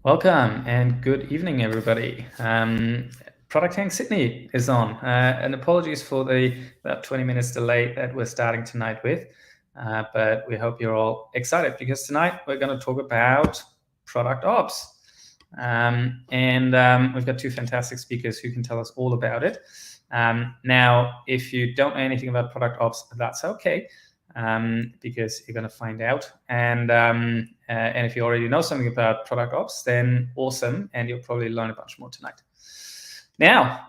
Welcome and good evening, everybody. Product Tank Sydney is on, and apologies for the about 20 minutes delay that we're starting tonight with, but we hope you're all excited because tonight we're going to talk about product ops. We've got two fantastic speakers who can tell us all about it. Now, if you don't know anything about product ops, that's okay. Because you're going to find out. And if you already know something about product ops, then awesome, and you'll probably learn a bunch more tonight. Now,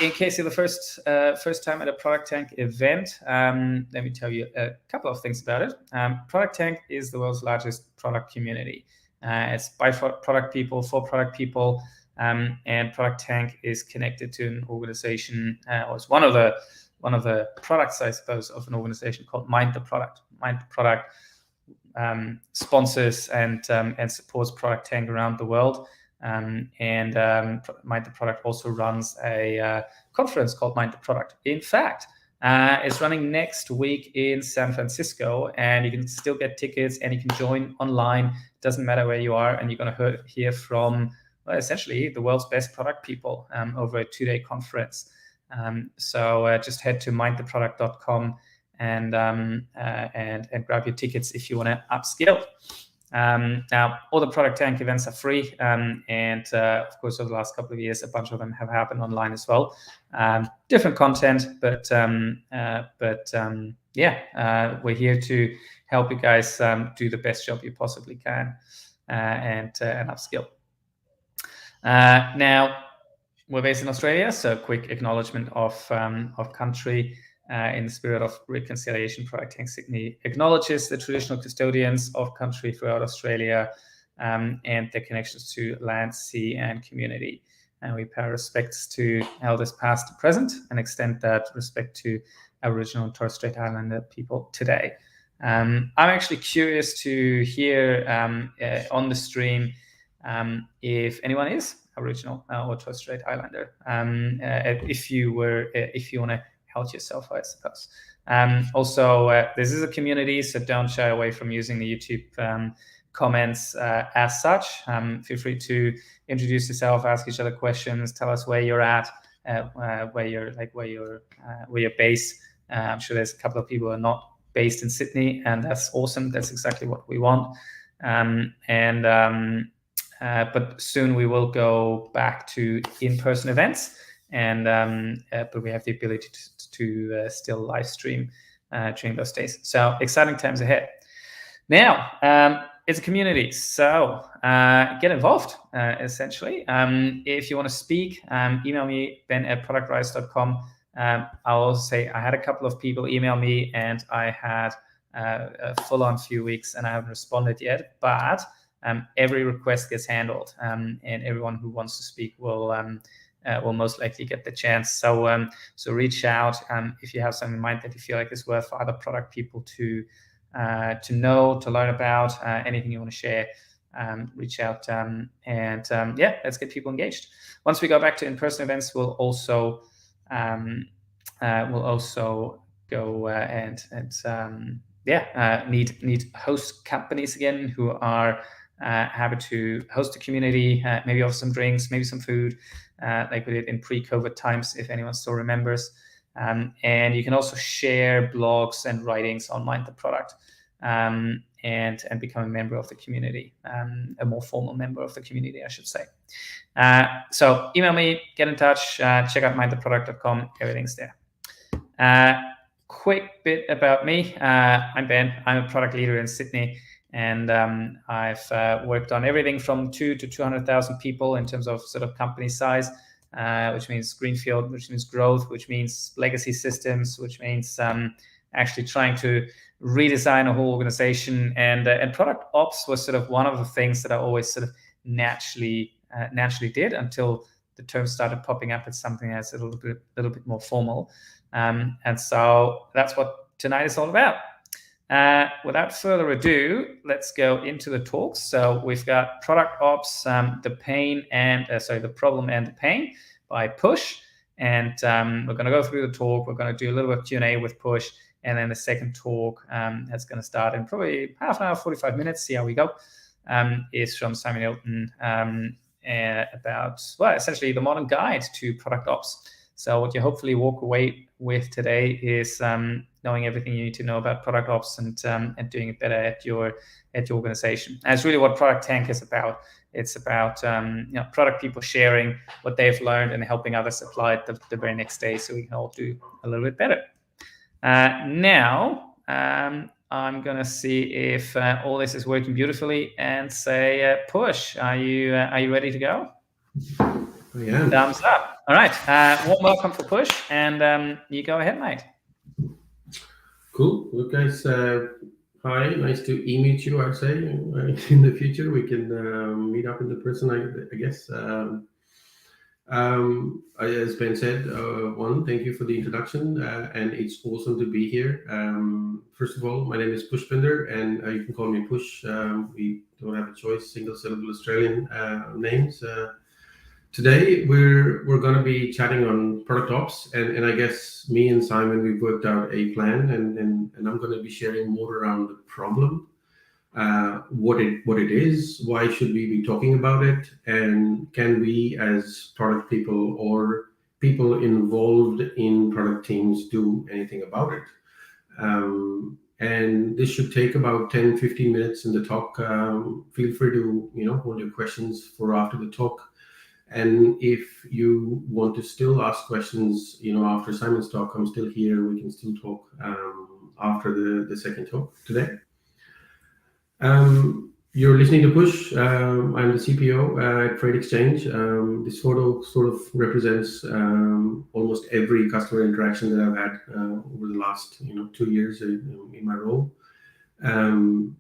in case you're the first time at a Product Tank event, let me tell you a couple of things about it. Product Tank is the world's largest product community. It's by product people, for product people, and Product Tank is connected to an organization, or it's one of the products, I suppose, of an organization called Mind the Product. Mind the Product sponsors and supports Product Tank around the world. Mind the Product also runs a conference called Mind the Product. In fact, it's running next week in San Francisco, and you can still get tickets and you can join online. Doesn't matter where you are, and you're going to hear from essentially the world's best product people over a 2-day conference. So just head to mindtheproduct.com and grab your tickets if you want to upskill. Now, all the Product Tank events are free, and of course, over the last couple of years, a bunch of them have happened online as well. Different content, but we're here to help you guys do the best job you possibly can and upskill. Now, we're based in Australia, so quick acknowledgement of country. In the spirit of reconciliation, Product Tank Sydney acknowledges the traditional custodians of country throughout Australia and their connections to land, sea, and community. And we pay respects to elders past to present and extend that respect to Aboriginal and Torres Strait Islander people today. I'm actually curious to hear on the stream if anyone is Aboriginal or Torres Strait Islander. If you want to help yourself, I suppose. Also, this is a community, so don't shy away from using the YouTube comments as such. Feel free to introduce yourself, ask each other questions, tell us where you're at, where you're based. I'm sure there's a couple of people who are not based in Sydney, and that's awesome. That's exactly what we want. But soon we will go back to in-person events, but we have the ability to still live stream during those days. So exciting times ahead. Now, it's a community, so get involved, essentially. If you want to speak, email me, ben@productrise.com. I'll also say I had a couple of people email me, and I had a full-on few weeks, and I haven't responded yet, but every request gets handled, and everyone who wants to speak will most likely get the chance. So reach out if you have something in mind that you feel like is worth for other product people to know, to learn about, anything you want to share. Reach out let's get people engaged. Once we go back to in-person events, we'll also go need host companies again who are happy to host a community, maybe offer some drinks, maybe some food, like we did in pre-COVID times, if anyone still remembers. And you can also share blogs and writings on Mind the Product, and become a member of the community, a more formal member of the community, I should say. So email me, get in touch, check out mindtheproduct.com, everything's there. Quick bit about me. I'm Ben. I'm a product leader in Sydney, and I've worked on everything from 2 to 200,000 people in terms of sort of company size, which means greenfield, which means growth, which means legacy systems, which means actually trying to redesign a whole organization. And product ops was sort of one of the things that I always sort of naturally did until the term started popping up as something that's a little bit more formal. And so that's what tonight is all about. Without further ado, let's go into the talks. So we've got product ops, the problem and the pain by Push. And we're going to go through the talk. We're going to do a little bit of Q&A with Push. And then the second talk that's going to start in probably half an hour, 45 minutes, see how we go. is from Simon Hilton about, well, essentially the modern guide to product ops. So what you hopefully walk away with today is knowing everything you need to know about product ops and doing it better at your organization. And it's really what Product Tank is about. It's about product people sharing what they've learned and helping others apply it the very next day, so we can all do a little bit better. Now I'm gonna see if all this is working beautifully and say, Push, are you ready to go? Yeah. Thumbs up. All right. Warm welcome for Push, and you go ahead, mate. Cool. Look, guys. Hi. Nice to meet you. I'd say in the future we can meet up in the person. I guess. As Ben said, thank you for the introduction, and it's awesome to be here. First of all, my name is Pushpinder, and you can call me Push. We don't have a choice, single syllable Australian names. Today we're going to be chatting on product ops, and I guess me and Simon, we've worked out a plan, and I'm going to be sharing more around the problem. What it is, why should we be talking about it, and can we as product people or people involved in product teams do anything about it? And this should take about 10-15 minutes in the talk. Feel free to hold your questions for after the talk, and if you want to still ask questions after Simon's talk, I'm still here. We can still talk after the second talk today. You're listening to Push. I'm the CPO at FreightExchange. This photo sort of represents almost every customer interaction that I've had over the last 2 years in my role.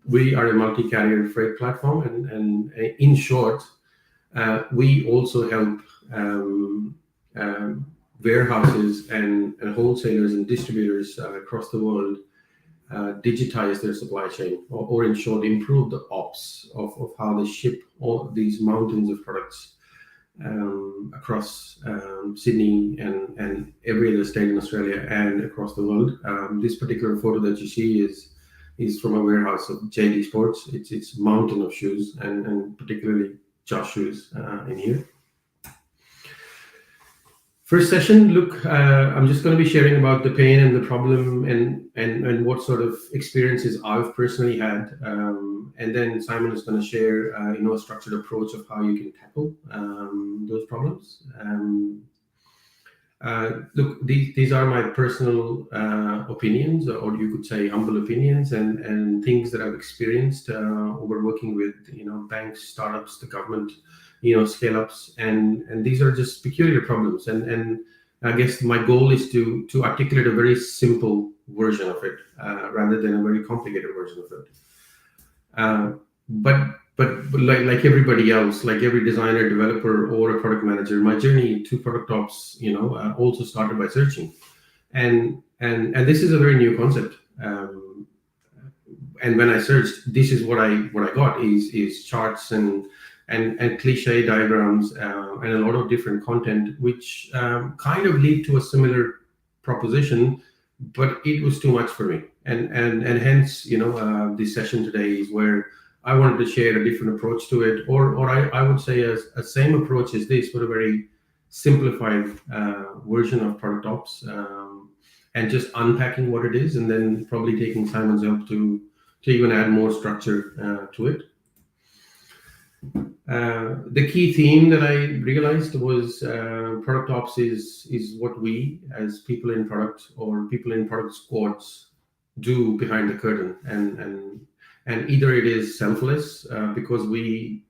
We are a multi-carrier freight platform, and in short, we also help warehouses and wholesalers and distributors across the world digitize their supply chain, or in short, improve the ops of how they ship all these mountains of products across Sydney and every other state in Australia and across the world. This particular photo that you see is from a warehouse of JD Sports. It's mountain of shoes, and particularly Josh shoes in here. First session, look, I'm just going to be sharing about the pain and the problem and what sort of experiences I've personally had. And then Simon is going to share a structured approach of how you can tackle those problems. Look, these are my personal opinions, or you could say humble opinions, and things that I've experienced over working with banks, startups, the government, scale-ups, and these are just peculiar problems. And I guess my goal is to articulate a very simple version of it rather than a very complicated version of it. But like everybody else, like every designer, developer, or a product manager, my journey to product ops, also started by searching, and this is a very new concept. And when I searched, this is what I got is charts and cliche diagrams and a lot of different content, which kind of lead to a similar proposition, but it was too much for me, and hence this session today is where I wanted to share a different approach to it, or I would say a same approach as this, but a very simplified version of product ops, and just unpacking what it is, and then probably taking Simon's help to even add more structure to it. The key theme that I realized was product ops is what we as people in product or people in product squads do behind the curtain, and either it is selfless because we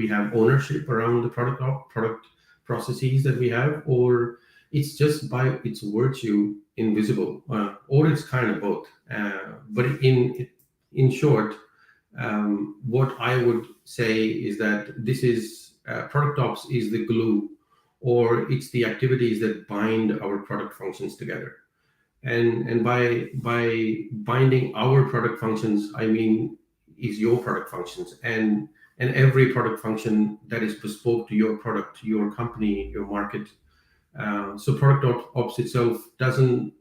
have ownership around the product processes that we have, or it's just by its virtue invisible, or it's kind of both. But in short, what I would say is that this is product ops is the glue, or it's the activities that bind our product functions together. And by binding our product functions, I mean is your product functions and every product function that is bespoke to your product, your company, your market. So product ops itself doesn't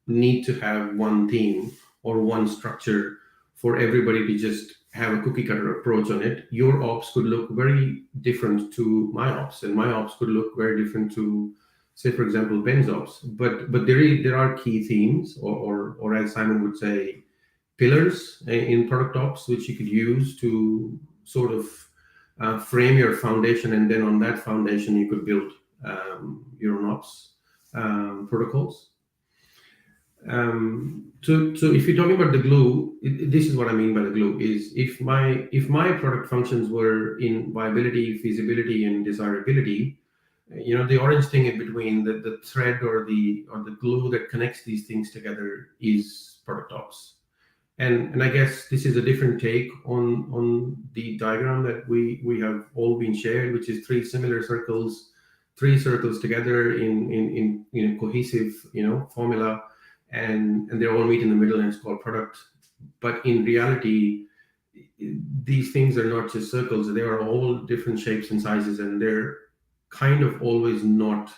need to have one theme or one structure for everybody to just have a cookie cutter approach on it. Your ops could look very different to my ops, and my ops could look very different to, say, for example, Ben's ops. But there are key themes, or as Simon would say, pillars in product ops, which you could use to sort of frame your foundation, and then on that foundation you could build your own ops protocols. So if you're talking about the glue, this is what I mean by the glue, is if my product functions were in viability, feasibility, and desirability, the orange thing in between, the thread or the glue that connects these things together is product ops. And I guess this is a different take on the diagram that we have all been shared, which is three similar circles, three circles together in cohesive formula, and they all meet in the middle, and it's called product. But in reality, these things are not just circles; they are all different shapes and sizes, and they're kind of always not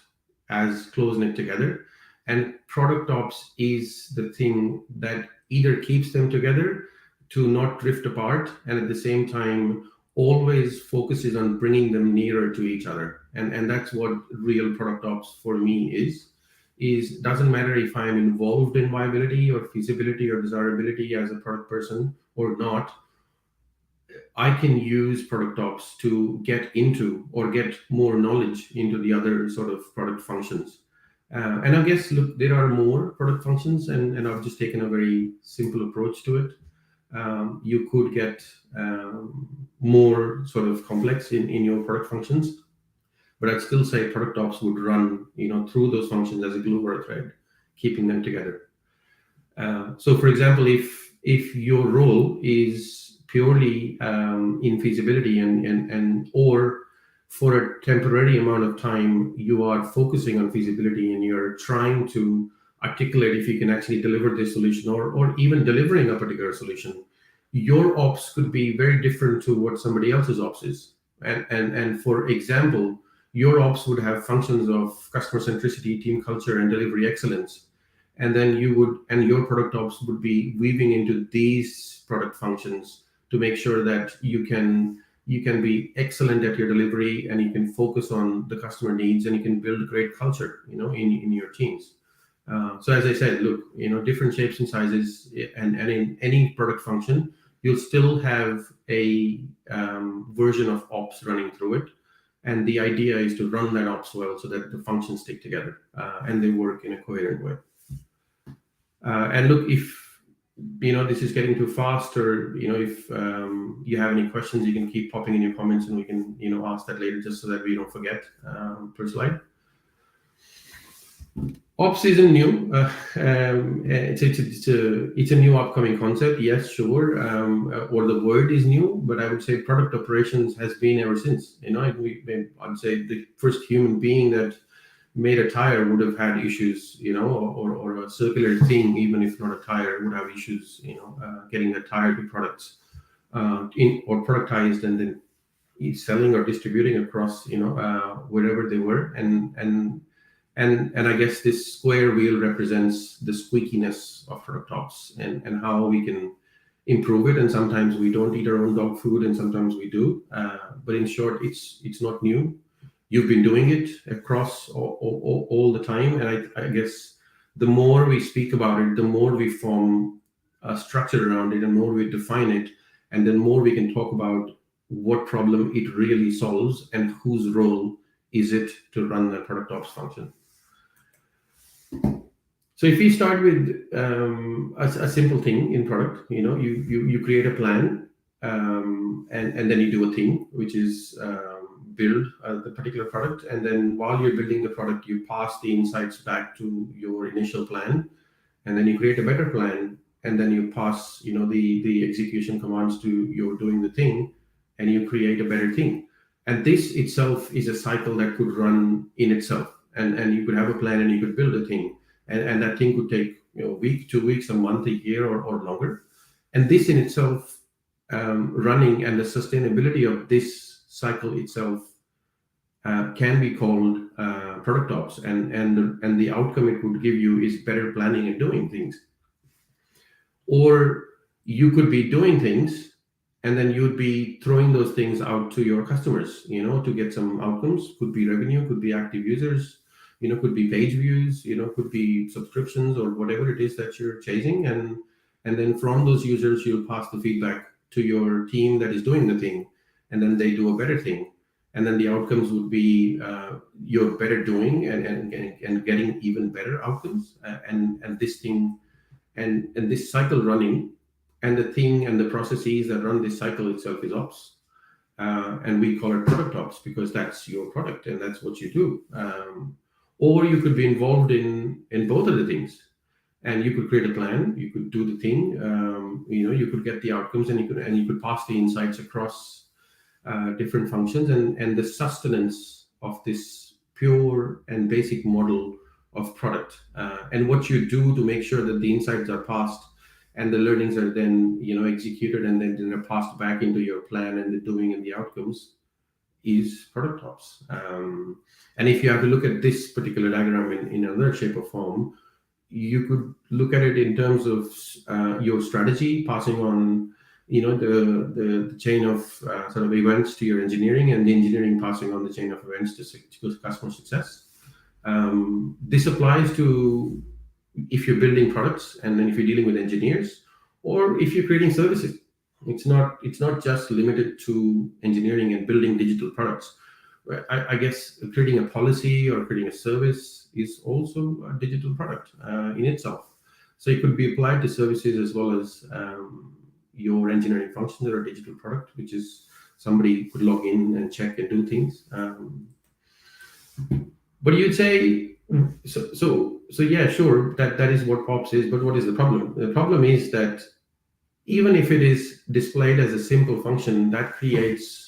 as close knit together. And product ops is the thing that either keeps them together to not drift apart, and at the same time always focuses on bringing them nearer to each other. And that's what real product ops for me is doesn't matter if I'm involved in viability or feasibility or desirability as a product person or not. I can use product ops to get into or get more knowledge into the other sort of product functions. And I guess, look, there are more product functions, and I've just taken a very simple approach to it. You could get more sort of complex in your product functions, but I'd still say product ops would run through those functions as a glue or a thread, keeping them together. So, for example, if your role is purely in feasibility and or for a temporary amount of time you are focusing on feasibility and you're trying to articulate if you can actually deliver this solution or even delivering a particular solution, your ops could be very different to what somebody else's ops is. And for example, your ops would have functions of customer centricity, team culture, and delivery excellence. And then your product ops would be weaving into these product functions to make sure that you can be excellent at your delivery, and you can focus on the customer needs, and you can build great culture, in your teams. So as I said, look, different shapes and sizes, and in any product function, you'll still have a version of ops running through it. And the idea is to run that ops well so that the functions stick together and they work in a coherent way. And look, if this is getting too fast, or if you have any questions, you can keep popping in your comments, and we can ask that later, just so that we don't forget per slide. Ops isn't new. It's a new upcoming concept. Yes, sure. Or the word is new, but I would say product operations has been ever since. I'd say the first human being that made a tire would have had issues, or a circular thing, even if not a tire, would have issues, getting the tire to products or productized and then selling or distributing across, wherever they were. And I guess this square wheel represents the squeakiness of product ops and how we can improve it. And sometimes we don't eat our own dog food, and sometimes we do. But in short, it's not new. You've been doing it across all the time. And I guess the more we speak about it, the more we form a structure around it, and more we define it, and then more we can talk about what problem it really solves and whose role is it to run the product ops function. So if we start with a simple thing in product, you create a plan, and then you do a thing, which is build the particular product. And then while you're building the product, you pass the insights back to your initial plan, and then you create a better plan, and then you pass the execution commands to your doing the thing, and you create a better thing. And this itself is a cycle that could run in itself, and you could have a plan and you could build a thing, and that thing could take a week, 2 weeks, a month, a year, or longer. And this in itself, running, and the sustainability of this cycle itself can be called product ops, and the outcome it would give you is better planning and doing things. Or you could be doing things and then you'd be throwing those things out to your customers, to get some outcomes. Could be revenue, could be active users, could be page views, could be subscriptions or whatever it is that you're chasing. And then from those users, you'll pass the feedback to your team that is doing the thing, and then they do a better thing. And then the outcomes would be you're better doing and getting even better outcomes. And this thing and this cycle running, and the thing and the processes that run this cycle itself is ops. And we call it product ops because that's your product and that's what you do. Or you could be involved in both of the things, and you could create a plan, you could do the thing, you could get the outcomes, and you could pass the insights across different functions, and the sustenance of this pure and basic model of product, and what you do to make sure that the insights are passed and the learnings are then executed and then they're passed back into your plan and the doing and the outcomes is product ops. And if you have to look at this particular diagram in another shape or form, you could look at it in terms of your strategy, passing on the chain of sort of events to your engineering, and the engineering passing on the chain of events to customer success. This applies to if you're building products, and then if you're dealing with engineers, or if you're creating services. It's not just limited to engineering and building digital products. I guess creating a policy or creating a service is also a digital product in itself. So it could be applied to services as well as your engineering functions that are a digital product, which is somebody could log in and check and do things. But you'd say, so yeah, sure, that is what ops is, but what is the problem? The problem is that even if it is displayed as a simple function, that creates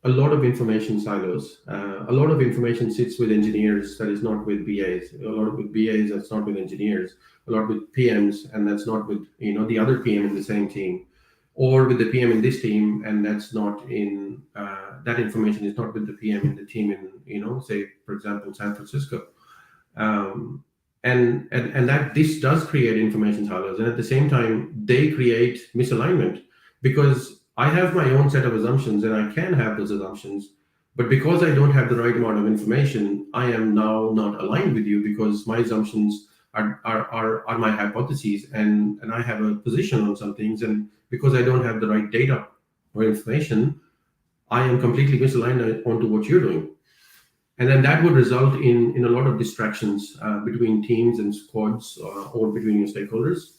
a lot of information silos. A lot of information sits with engineers that is not with BAs. A lot with BAs that's not with engineers. A lot with PMs, and that's not with the other PM in the same team, or with the PM in this team, and that's not in that information is not with the PM in the team in say for example San Francisco. And that this does create information silos, and at the same time they create misalignment, because I have my own set of assumptions and I can have those assumptions, but because I don't have the right amount of information, I am now not aligned with you, because my assumptions are my hypotheses, and I have a position on some things, and because I don't have the right data or information, I am completely misaligned onto what you're doing. And then that would result in a lot of distractions between teams and squads or between your stakeholders.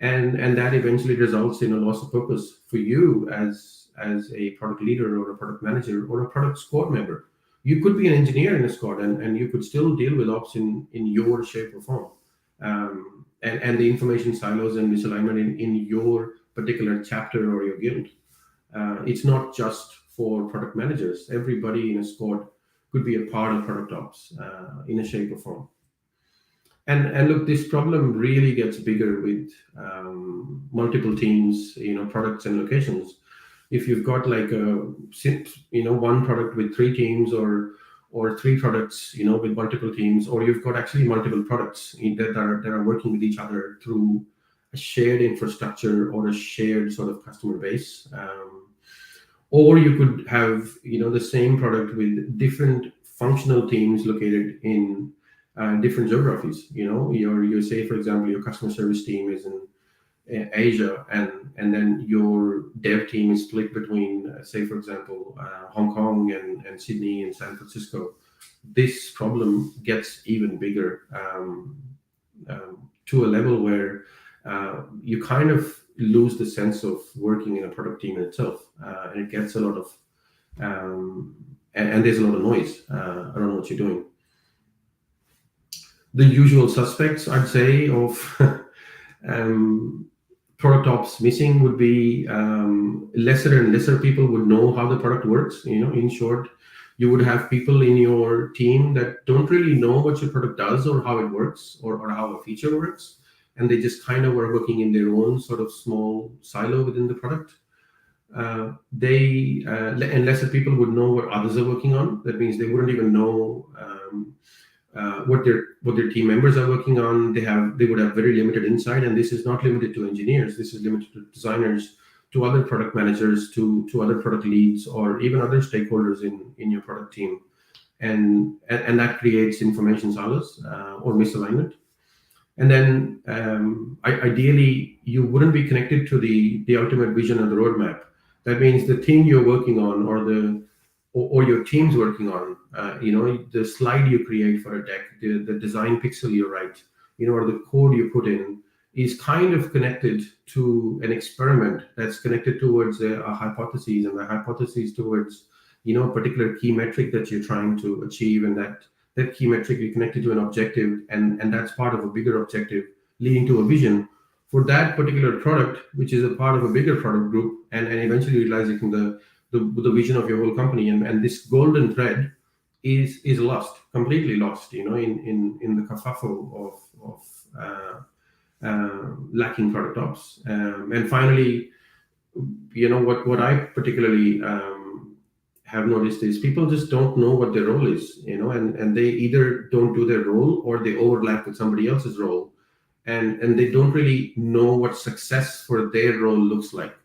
And that eventually results in a loss of purpose for you as a product leader or a product manager or a product squad member. You could be an engineer in a squad, and you could still deal with ops in your shape or form. And the information silos and misalignment in your particular chapter or your guild. It's not just for product managers. Everybody in a squad could be a part of product ops in a shape or form. And look, this problem really gets bigger with multiple teams, products and locations. If you've got like one product with 3 teams, or 3 products, with multiple teams, or you've got actually multiple products that are working with each other through a shared infrastructure or a shared sort of customer base. Or you could have, the same product with different functional teams located in different geographies. You say, for example, your customer service team is in Asia, and then your dev team is split between, say, for example, Hong Kong and Sydney and San Francisco. This problem gets even bigger to a level where you kind of lose the sense of working in a product team in itself, and it gets a lot of and there's a lot of noise around what you're doing. The usual suspects, I'd say, of product ops missing would be lesser and lesser people would know how the product works. In short, you would have people in your team that don't really know what your product does or how it works or how a feature works, and they just kind of were working in their own sort of small silo within the product. And lesser people would know what others are working on. That means they wouldn't even know what their team members are working on. They would have very limited insight, and this is not limited to engineers. This is limited to designers, to other product managers, to other product leads, or even other stakeholders in your product team, and that creates information silos or misalignment. And then ideally, you wouldn't be connected to the ultimate vision of the roadmap. That means the thing you're working on, or your team's working on, the slide you create for a deck, the design pixel you write, or the code you put in, is kind of connected to an experiment that's connected towards a hypothesis, and the hypothesis towards a particular key metric that you're trying to achieve, and that key metric is connected to an objective, and that's part of a bigger objective leading to a vision for that particular product, which is a part of a bigger product group, and eventually realizing the vision of your whole company. And this golden thread is lost, completely lost, in the kerfuffle of lacking product ops. And finally, what I particularly have noticed is people just don't know what their role is, and they either don't do their role or they overlap with somebody else's role, and they don't really know what success for their role looks like,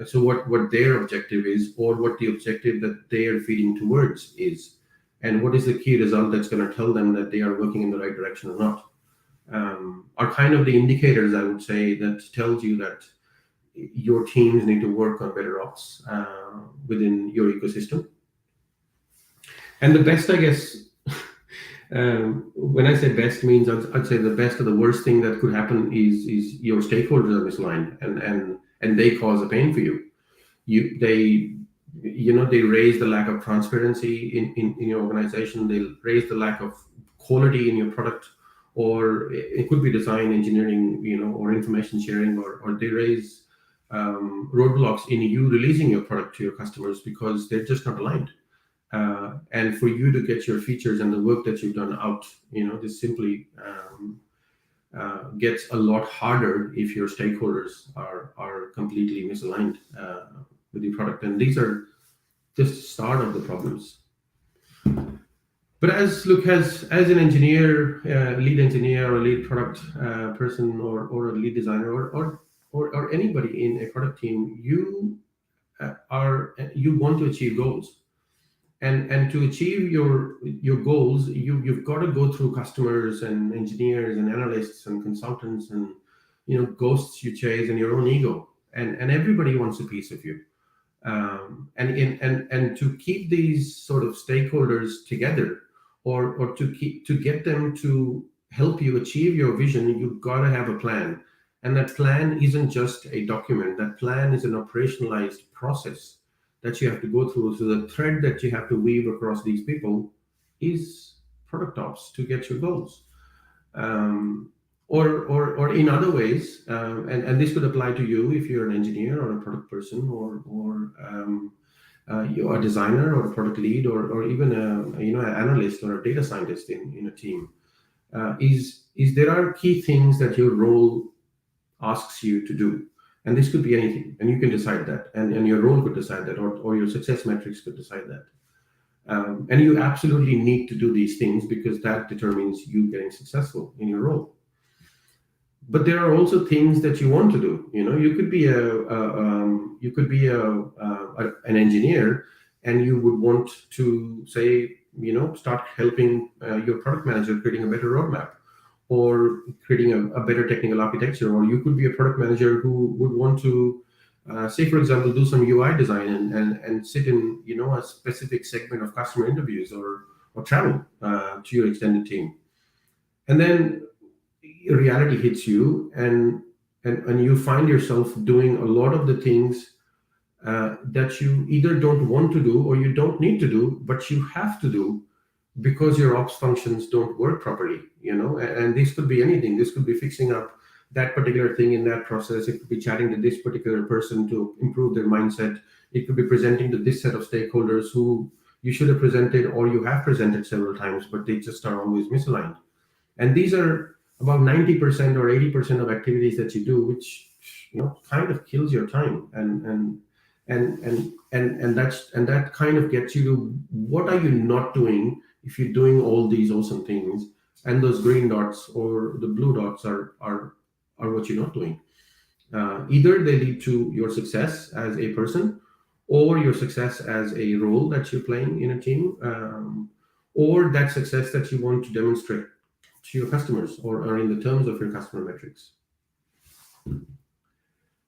so what their objective is, or what the objective that they are feeding towards is, and what is the key result that's going to tell them that they are working in the right direction or not, are kind of the indicators, I would say, that tells you that your teams need to work on better ops within your ecosystem. And the best, I guess, when I say best, means I'd say the best or the worst thing that could happen is your stakeholders are misaligned, and they cause a pain for you. They raise the lack of transparency in your organization. They raise the lack of quality in your product, or it could be design, engineering, or information sharing, or they raise roadblocks in you releasing your product to your customers because they're just not aligned. And for you to get your features and the work that you've done out, this simply gets a lot harder if your stakeholders are completely misaligned with the product. And these are just the start of the problems. But as an engineer, lead engineer, or lead product person, or a lead designer, or anybody in a product team, you want to achieve goals, and to achieve your goals, you've got to go through customers and engineers and analysts and consultants and ghosts you chase and your own ego, and everybody wants a piece of you. And to keep these sort of stakeholders together, or to get them to help you achieve your vision, you've got to have a plan. And that plan isn't just a document. That plan is an operationalized process that you have to go through. So the thread that you have to weave across these people is product ops to get your goals. Or in other ways, and this could apply to you if you're an engineer or a product person, or you're a designer or a product lead, or even an analyst or a data scientist in a team. Is there are key things that your role asks you to do, and this could be anything, and you can decide that, and your role could decide that, or your success metrics could decide that, and you absolutely need to do these things because that determines you getting successful in your role. But there are also things that you want to do. You could be an engineer, and you would want to say, start helping your product manager creating a better roadmap, or creating a better technical architecture. Or you could be a product manager who would want to, say, for example, do some UI design and sit in, a specific segment of customer interviews, or travel to your extended team. And then reality hits you, and you find yourself doing a lot of the things that you either don't want to do or you don't need to do, but you have to do because your ops functions don't work properly, and this could be anything. This could be fixing up that particular thing in that process. It could be chatting to this particular person to improve their mindset. It could be presenting to this set of stakeholders who you should have presented, or you have presented several times, but they just are always misaligned. And these are about 90% or 80% of activities that you do, which kind of kills your time, and that kind of gets you to, what are you not doing if you're doing all these awesome things, and those green dots or the blue dots are what you're not doing. Either they lead to your success as a person, or your success as a role that you're playing in a team, or that success that you want to demonstrate to your customers, or in the terms of your customer metrics.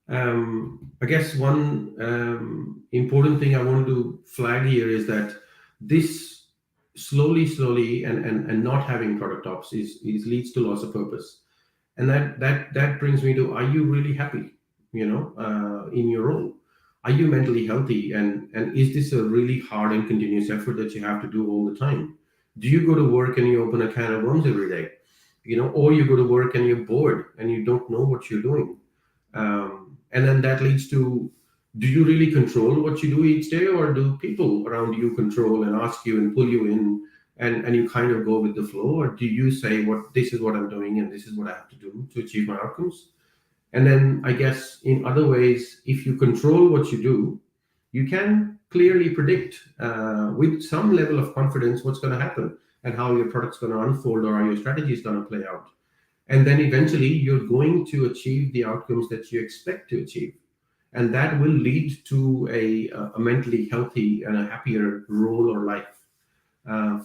I guess one important thing I want to flag here is that this slowly and not having product ops is leads to loss of purpose. And that brings me to, are you really happy, in your role? Are you mentally healthy? And is this a really hard and continuous effort that you have to do all the time? Do you go to work and you open a can of worms every day? Or you go to work and you're bored and you don't know what you're doing. And then that leads to, do you really control what you do each day, or do people around you control and ask you and pull you in, and you kind of go with the flow? Or do you say, this is what I'm doing and this is what I have to do to achieve my outcomes? And then I guess in other ways, if you control what you do, you can clearly predict with some level of confidence what's going to happen and how your product's going to unfold, or how your strategy is going to play out. And then eventually you're going to achieve the outcomes that you expect to achieve. And that will lead to a mentally healthy and a happier role or life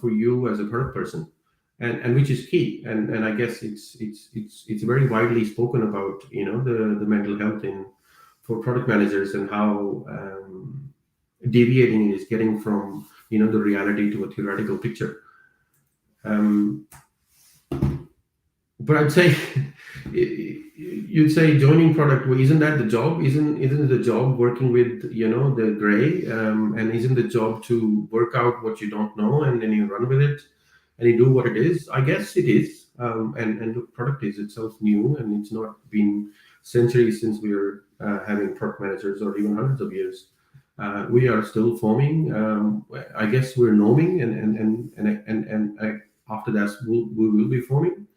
for you as a product person, and which is key. And I guess it's very widely spoken about, the mental health for product managers, and how deviating it is getting from, the reality to a theoretical picture. But I'd say, you'd say joining product, well, isn't that the job? Isn't the job working with, the gray? And isn't the job to work out what you don't know, and then you run with it and you do what it is? I guess it is. And the product is itself new, and it's not been centuries since we were having product managers, or even hundreds of years. We are still forming. I guess we're norming, and after that we will be forming.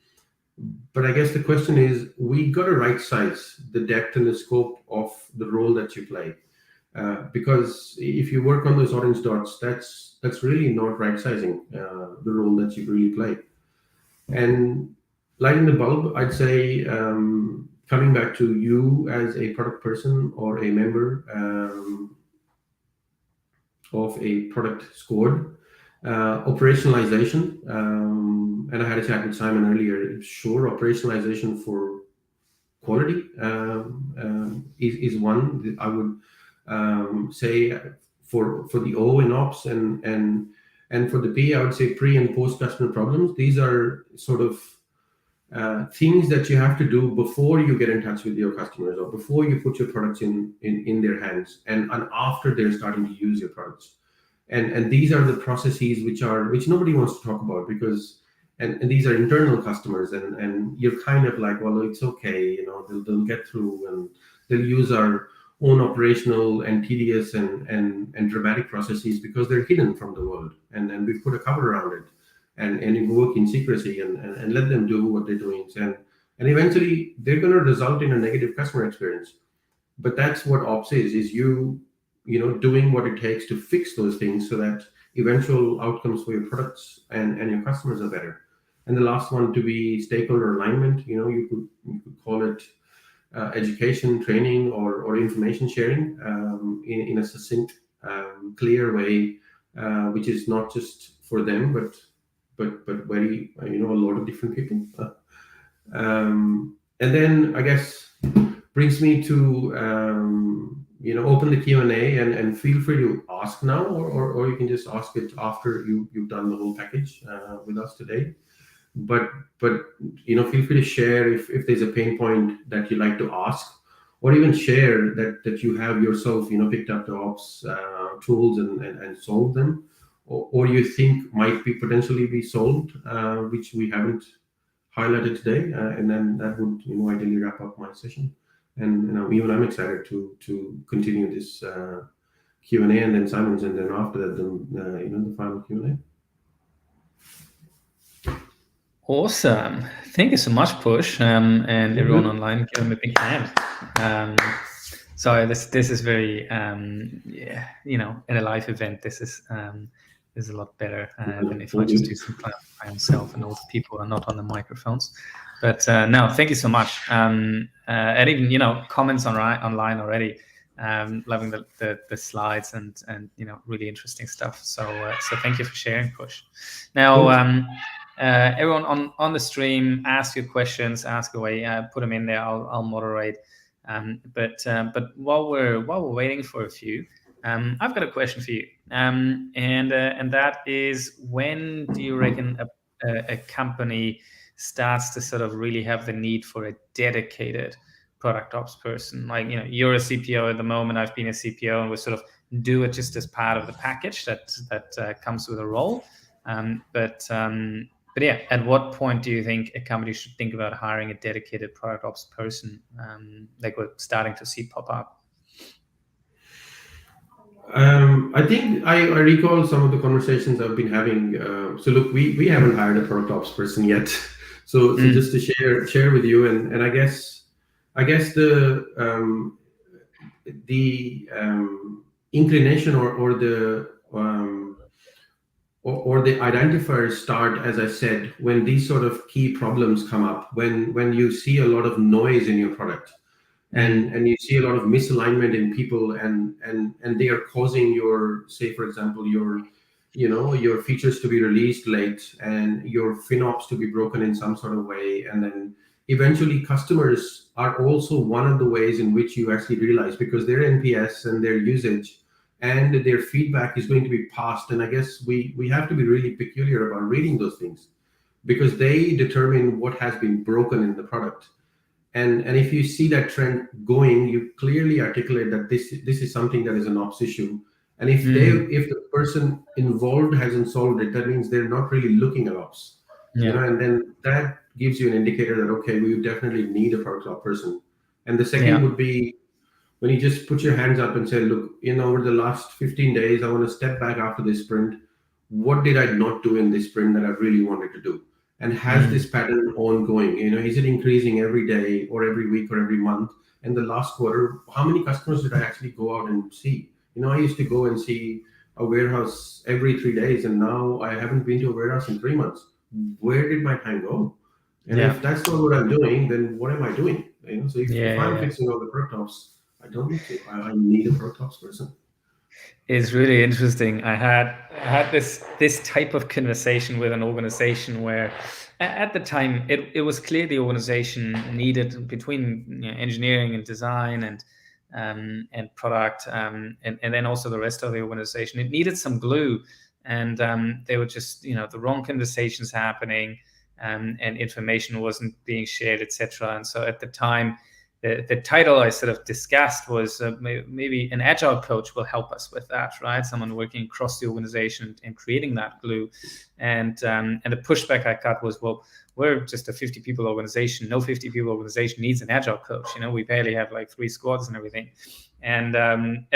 But I guess the question is, we got to right size the depth and the scope of the role that you play, because if you work on those orange dots, that's really not right sizing the role that you really play. And lighting the bulb, I'd say, coming back to you as a product person or a member of a product squad, operationalization, and I had a chat with Simon earlier. Sure, operationalization for quality is one that I would say for the O in ops, and for the P, I would say pre and post customer problems. These are sort of things that you have to do before you get in touch with your customers, or before you put your products in their hands, and after they're starting to use your products. And these are the processes which nobody wants to talk about, because and these are internal customers, and you're kind of like, well, it's okay, they'll get through, and they'll use our own operational and tedious and dramatic processes because they're hidden from the world, and we've put a cover around it, and you work in secrecy and let them do what they're doing, and eventually they're going to result in a negative customer experience. But that's what ops is you doing what it takes to fix those things so that eventual outcomes for your products and your customers are better. And the last one to be stakeholder alignment. You could call it education, training, or information sharing in a succinct, clear way, which is not just for them, but very a lot of different people. And then I guess brings me to open the Q&A, and feel free to ask now, or you can just ask it after you've done the whole package with us today. But feel free to share if there's a pain point that you like to ask, or even share that you have yourself picked up the ops tools and solved them, or you think might be potentially be solved, which we haven't highlighted today, and then that would ideally wrap up my session. And even I'm excited to continue this Q&A, and then Simon's, and then after that, the final Q&A. Awesome. Thank you so much, Push, and everyone online, give them a big hand. So this is very, in a live event, this is a lot better than if I just do some by myself and all the people are not on the microphones. But no, thank you so much. And even comments online already. Loving the slides and really interesting stuff. So thank you for sharing, Push. Now everyone on the stream, ask your questions, ask away, put them in there. I'll moderate. But while we're waiting for a few, I've got a question for you. And that is, when do you reckon a company starts to sort of really have the need for a dedicated product ops person? Like, you're a CPO at the moment, I've been a CPO, and we sort of do it just as part of the package that comes with a role. But yeah, at what point do you think a company should think about hiring a dedicated product ops person, like we're starting to see pop up? I think I recall some of the conversations I've been having. So look, we haven't hired a product ops person yet. So just to share with you, and I guess the inclination or the identifiers start, as I said, when these sort of key problems come up, when you see a lot of noise in your product, and you see a lot of misalignment in people, and they are causing your, say for example, your features to be released late, and your FinOps to be broken in some sort of way, and then eventually customers are also one of the ways in which you actually realize, because their NPS and their usage and their feedback is going to be passed. And I guess we have to be really peculiar about reading those things, because they determine what has been broken in the product. And if you see that trend going, you clearly articulate that this is something that is an ops issue. And if the person involved hasn't solved it, that means they're not really looking at ops. And then that gives you an indicator that, okay, we definitely need a product ops person. And the second would be when you just put your hands up and say, look, over the last 15 days, I want to step back after this sprint. What did I not do in this sprint that I really wanted to do? And has this pattern ongoing? Is it increasing every day or every week or every month? And the last quarter, how many customers did I actually go out and see? I used to go and see a warehouse every 3 days, and now I haven't been to a warehouse in 3 months. Where did my time go? And if that's not what I'm doing, then what am I doing? So if I'm fixing all the product ops, I don't need to. I need a product ops person. It's really interesting. I had this type of conversation with an organization where, at the time, it was clear the organization needed, between engineering and design and product, and then also the rest of the organization, it needed some glue, and there were just the wrong conversations happening, and information wasn't being shared, etc. And so at the time, the title I sort of discussed was maybe an agile coach will help us with that, right? Someone working across the organization and creating that glue. And the pushback I got was, well, we're just a 50 people organization. No 50 people organization needs an agile coach. We barely have like 3 squads and everything. And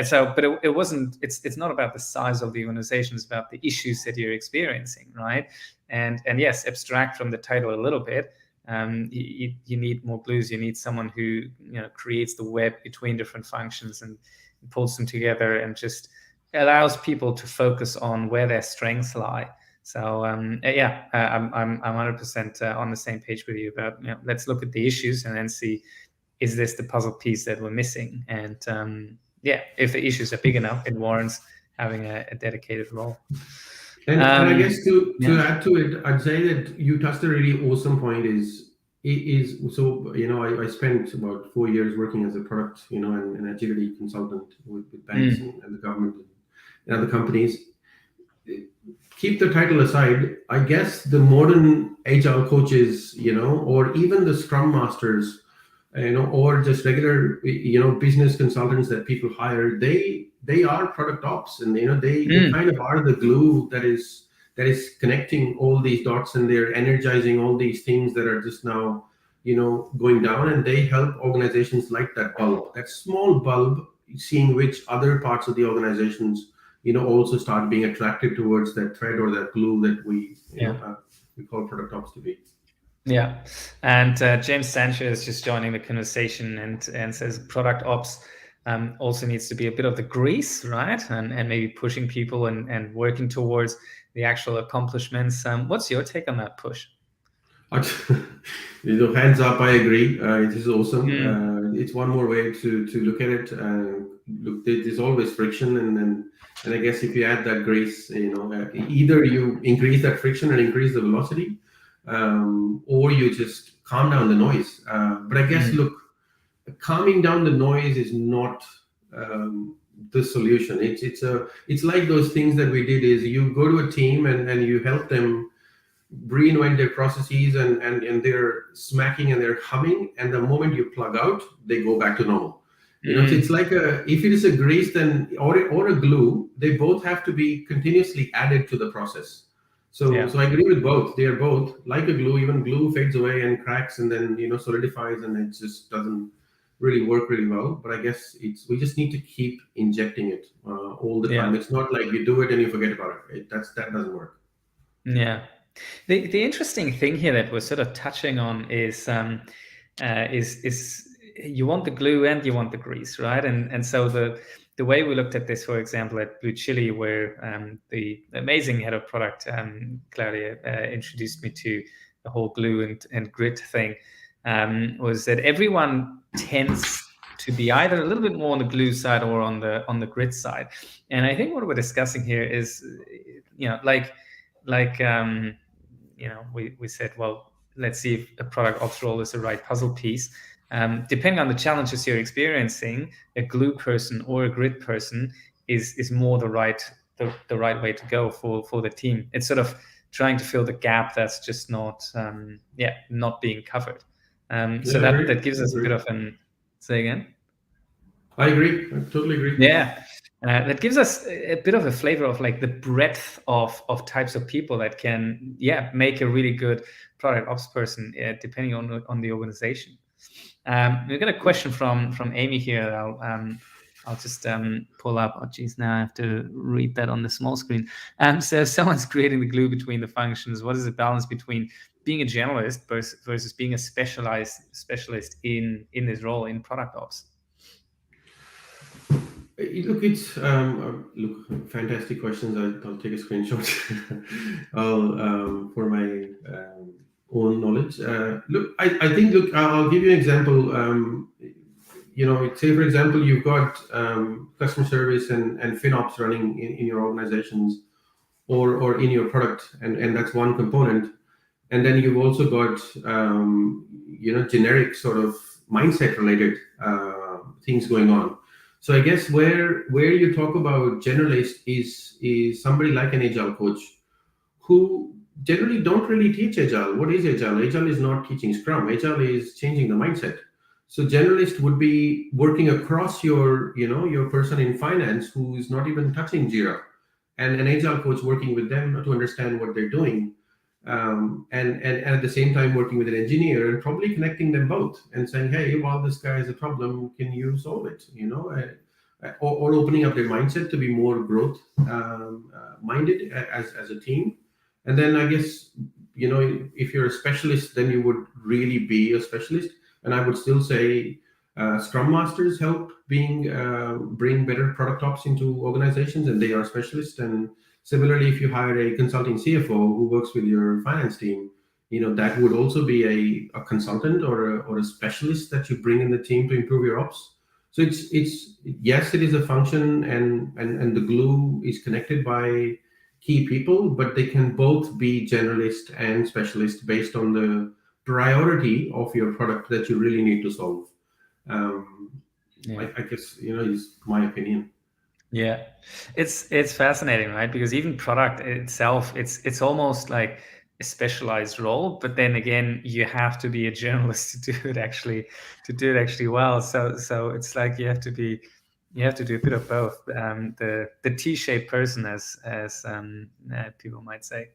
so, but it wasn't. It's not about the size of the organization. It's about the issues that you're experiencing, right? And yes, abstract from the title a little bit. You need more glues. You need someone who creates the web between different functions and pulls them together and just allows people to focus on where their strengths lie. So I'm 100% on the same page with you about let's look at the issues and then see, is this the puzzle piece that we're missing? And if the issues are big enough, it warrants having a dedicated role. And I guess to add to it, I'd say that you touched a really awesome point. So I spent about 4 years working as a product an agility consultant with banks and the government and other companies. Keep the title aside, I guess the modern agile coaches, or even the scrum masters, or just regular business consultants that people hire, they are product ops, and they kind of are the glue that is connecting all these dots, and they're energizing all these things that are just now going down, and they help organizations like that bulb, that small bulb, seeing which other parts of the organizations also start being attracted towards that thread or that glue that we call product ops to be. Yeah, and James Sanchez is just joining the conversation and says product ops also needs to be a bit of the grease, right? And maybe pushing people and working towards the actual accomplishments. What's your take on that, Push? Hands up, I agree. It is awesome. Mm. It's one more way to look at it. Look, there's always friction, and I guess if you add that grease, either you increase that friction and increase the velocity, or you just calm down the noise. But I guess, look, calming down the noise is not the solution. It's like those things that we did. Is you go to a team and you help them reinvent their processes, and they're smacking and they're humming, and the moment you plug out, they go back to normal. It's like if it is a grease then or a glue, they both have to be continuously added to the process. So I agree with both. They are both like a glue. Even glue fades away and cracks and then solidifies, and it just doesn't really work really well. But I guess we just need to keep injecting it all the time. It's not like you do it and you forget about it. That doesn't work. Yeah. The interesting thing here that we're sort of touching on is you want the glue and you want the grease, right? And so the way we looked at this, for example, at Blue Chili, where the amazing head of product, Claudia, introduced me to the whole glue and grit thing, was that everyone tends to be either a little bit more on the glue side or on the grit side. And I think what we're discussing here is, we said, well, let's see if a product ops role is the right puzzle piece. Depending on the challenges you're experiencing, a glue person or a grit person is more the right way to go for the team. It's sort of trying to fill the gap that's just not being covered. So that gives us a bit of an. Say again. I agree. I totally agree. Yeah. That gives us a bit of a flavor of like the breadth of types of people that can make a really good product ops person, depending on the organization. We got a question from Amy here. I'll just pull up. Oh geez, now I have to read that on the small screen. So someone's creating the glue between the functions. What is the balance between being a generalist versus being a specialist in this role in product ops? Look, it's fantastic questions. I'll take a screenshot. For my own knowledge. I think I'll give you an example. Say for example, you've got customer service and FinOps running in your organizations or in your product, and that's one component. And then you've also got generic sort of mindset related things going on. So I guess where you talk about generalist is somebody like an agile coach who generally don't really teach agile. What is agile? Agile is not teaching Scrum. Agile is changing the mindset. So generalist would be working across your person in finance who is not even touching Jira, and an agile coach working with them to understand what they're doing, and at the same time working with an engineer and probably connecting them both and saying, hey, well, this guy has a problem, can you solve it? Or opening up their mindset to be more growth minded as a team. And then I guess if you're a specialist, then you would really be a specialist. And I would still say Scrum Masters help bring better product ops into organizations, and they are specialists. And similarly, if you hire a consulting CFO who works with your finance team, that would also be a consultant or a specialist that you bring in the team to improve your ops. So it's yes, it is a function, and the glue is connected by key people, but they can both be generalist and specialist based on the priority of your product that you really need to solve. I guess is my opinion. Yeah, it's fascinating, right? Because even product itself, it's almost like a specialized role, but then again, you have to be a generalist to do it actually well. So it's like you have to do a bit of both. The T-shaped person, as people might say.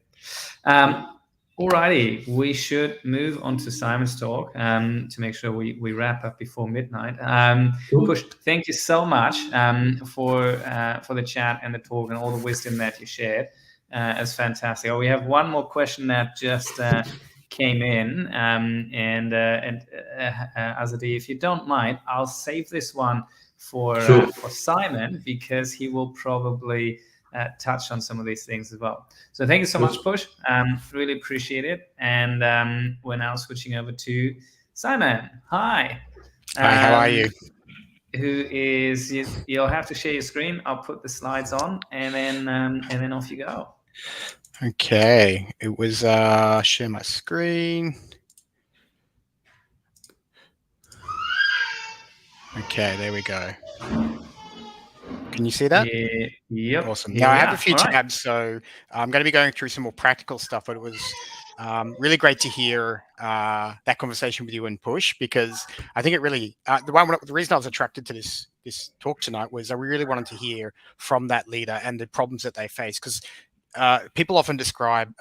Alrighty, we should move on to Simon's talk to make sure we wrap up before midnight. Cool. Push, thank you so much for the chat and the talk and all the wisdom that you shared. It's fantastic. We have one more question that just came in, and Azadi, if you don't mind, I'll save this one for Simon, because he will probably touch on some of these things as well. So thank you so much, Push. Really appreciate it. And we're now switching over to Simon. Hi. Hi, how are you? Who is, you'll have to share your screen. I'll put the slides on, and then off you go. Okay, it was share my screen. Okay, there we go. Can you see that? Yep. Awesome. Now I have a few tabs, so I'm going to be going through some more practical stuff, but it was really great to hear that conversation with you and Push, because I think it really, the reason I was attracted to this talk tonight was I really wanted to hear from that leader and the problems that they face, because people often describe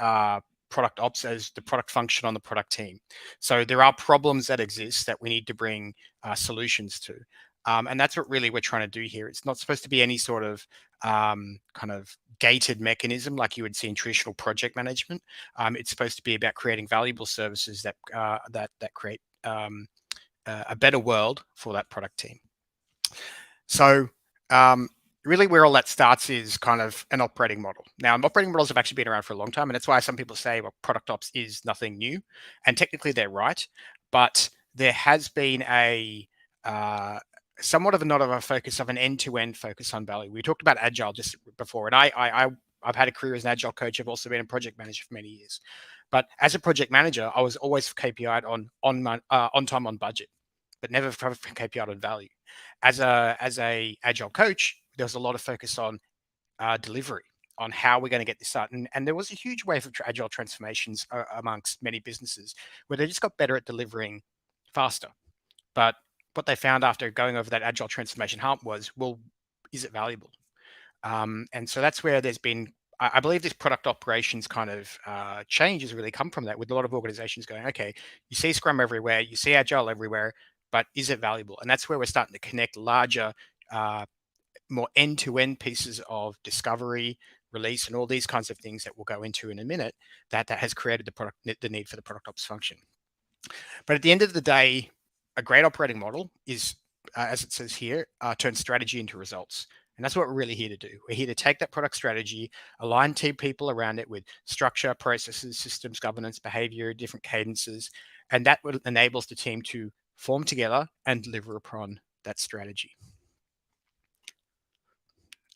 product ops as the product function on the product team. So there are problems that exist that we need to bring solutions to. And that's what really we're trying to do here. It's not supposed to be any sort of kind of gated mechanism like you would see in traditional project management. It's supposed to be about creating valuable services that that create a better world for that product team. So really where all that starts is kind of an operating model. Now, operating models have actually been around for a long time, and that's why some people say, well, product ops is nothing new. And technically they're right, but there has been a somewhat of not of a focus of an end-to-end focus on value. We talked about agile just before, and I've had a career as an agile coach. I've also been a project manager for many years. But as a project manager, I was always KPI'd on time, on budget, but never KPI'd on value. As a agile coach, there was a lot of focus on delivery, on how we're going to get this out. And there was a huge wave of agile transformations amongst many businesses where they just got better at delivering faster. But what they found after going over that agile transformation hump was, well, is it valuable? And so that's where there's been, I believe this product operations kind of change has really come from that, with a lot of organizations going, okay, you see Scrum everywhere, you see Agile everywhere, but is it valuable? And that's where we're starting to connect larger, more end-to-end pieces of discovery, release, and all these kinds of things that we'll go into in a minute, that has created the need for the product ops function. But at the end of the day, a great operating model is, as it says here, turn strategy into results. And that's what we're really here to do. We're here to take that product strategy, align team people around it with structure, processes, systems, governance, behavior, different cadences, and that enables the team to form together and deliver upon that strategy.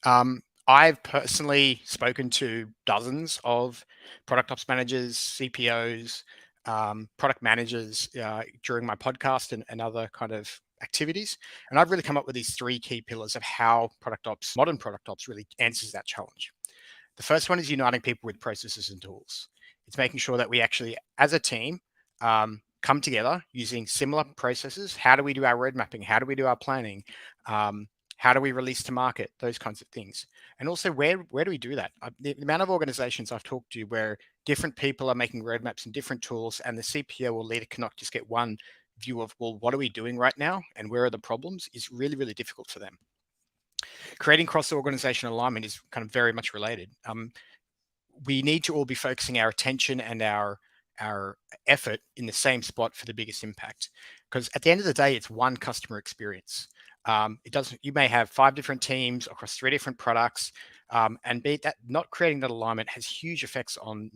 I've personally spoken to dozens of product ops managers, CPOs, product managers during my podcast and other kind of activities. And I've really come up with these three key pillars of how product ops, modern product ops, really answers that challenge. The first one is uniting people with processes and tools. It's making sure that we actually, as a team, come together using similar processes. How do we do our road mapping? How do we do our planning? How do we release to market? Those kinds of things. And also, where do we do that? The amount of organizations I've talked to where different people are making roadmaps and different tools, and the CPO or leader cannot just get one view of, well, what are we doing right now and where are the problems, is really, really difficult for them. Creating cross-organizational alignment is kind of very much related. We need to all be focusing our attention and our effort in the same spot for the biggest impact. Because at the end of the day, it's one customer experience. You may have 5 different teams across 3 different products, and not creating that alignment has huge effects on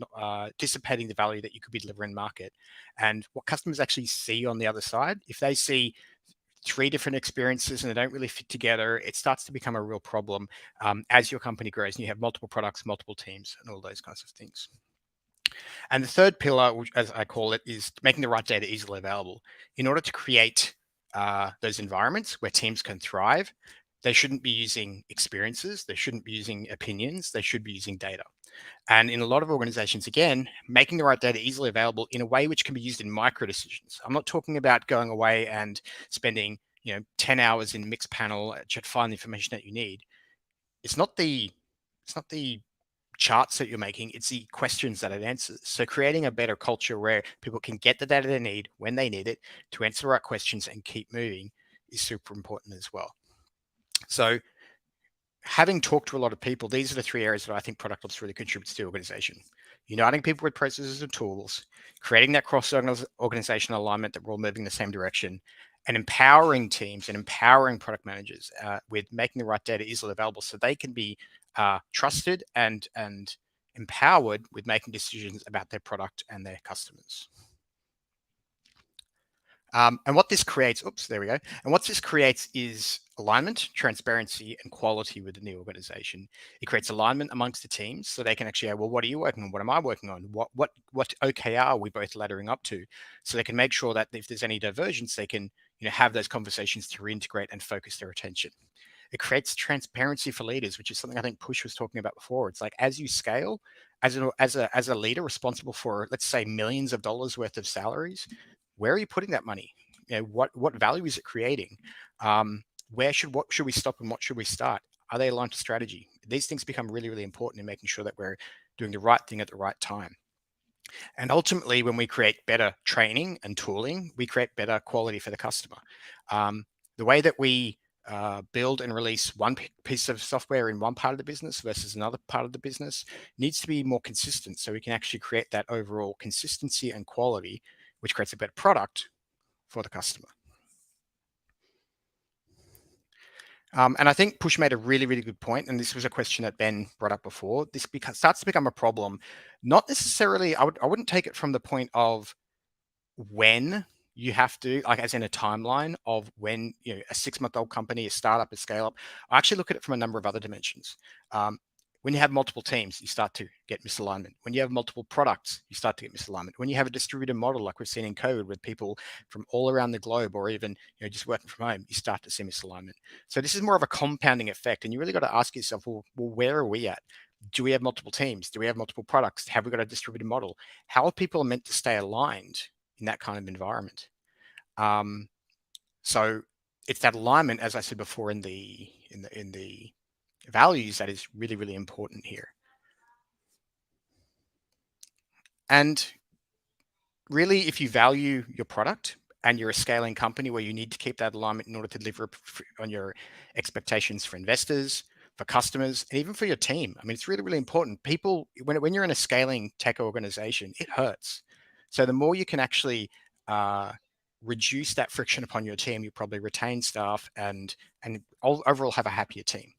dissipating the value that you could be delivering in market. And what customers actually see on the other side, if they see 3 different experiences and they don't really fit together, it starts to become a real problem as your company grows and you have multiple products, multiple teams, and all those kinds of things. And the third pillar, which, as I call it, is making the right data easily available. In order to create those environments where teams can thrive, they shouldn't be using experiences, they shouldn't be using opinions, they should be using data. And in a lot of organizations, again, making the right data easily available in a way which can be used in micro decisions. I'm not talking about going away and spending 10 hours in Mixpanel to find the information that you need. It's not the charts that you're making, it's the questions that it answers. So creating a better culture where people can get the data they need when they need it to answer the right questions and keep moving is super important as well. So having talked to a lot of people, these are the 3 areas that I think product ops really contributes to the organization. Uniting people with processes and tools, creating that cross-organizational alignment that we're all moving in the same direction, and empowering teams and empowering product managers with making the right data easily available so they can be trusted and empowered with making decisions about their product and their customers. And what this creates, oops, there we go. And what this creates is alignment, transparency, and quality within the organization. It creates alignment amongst the teams so they can actually go, well, what are you working on? What am I working on? What OKR are we both laddering up to? So they can make sure that if there's any divergence, they can have those conversations to reintegrate and focus their attention. It creates transparency for leaders, which is something I think Push was talking about before. It's like as you scale, as a leader responsible for, let's say, millions of dollars worth of salaries, where are you putting that money? What value is it creating? What should we stop and what should we start? Are they aligned to strategy? These things become really, really important in making sure that we're doing the right thing at the right time. And ultimately, when we create better training and tooling, we create better quality for the customer. The way that we build and release one piece of software in one part of the business versus another part of the business needs to be more consistent, so we can actually create that overall consistency and quality, which creates a better product for the customer. And I think Push made a really, really good point, and this was a question that Ben brought up before. This starts to become a problem, not necessarily, I wouldn't take it from the point of when you have to, like as in a timeline of when a 6-month-old company, a startup, a scale up. I actually look at it from a number of other dimensions. When you have multiple teams, you start to get misalignment. When you have multiple products, you start to get misalignment. When you have a distributed model, like we've seen in COVID, with people from all around the globe, or even just working from home, you start to see misalignment. So this is more of a compounding effect, and you really got to ask yourself, well, where are we at? Do we have multiple teams? Do we have multiple products? Have we got a distributed model? How are people meant to stay aligned in that kind of environment? So it's that alignment, as I said before, in the values, that is really, really important here. And really, if you value your product and you're a scaling company where you need to keep that alignment in order to deliver on your expectations for investors, for customers, and even for your team. I mean, it's really, really important. People, when you're in a scaling tech organization, it hurts. So the more you can actually reduce that friction upon your team, you probably retain staff and overall have a happier team.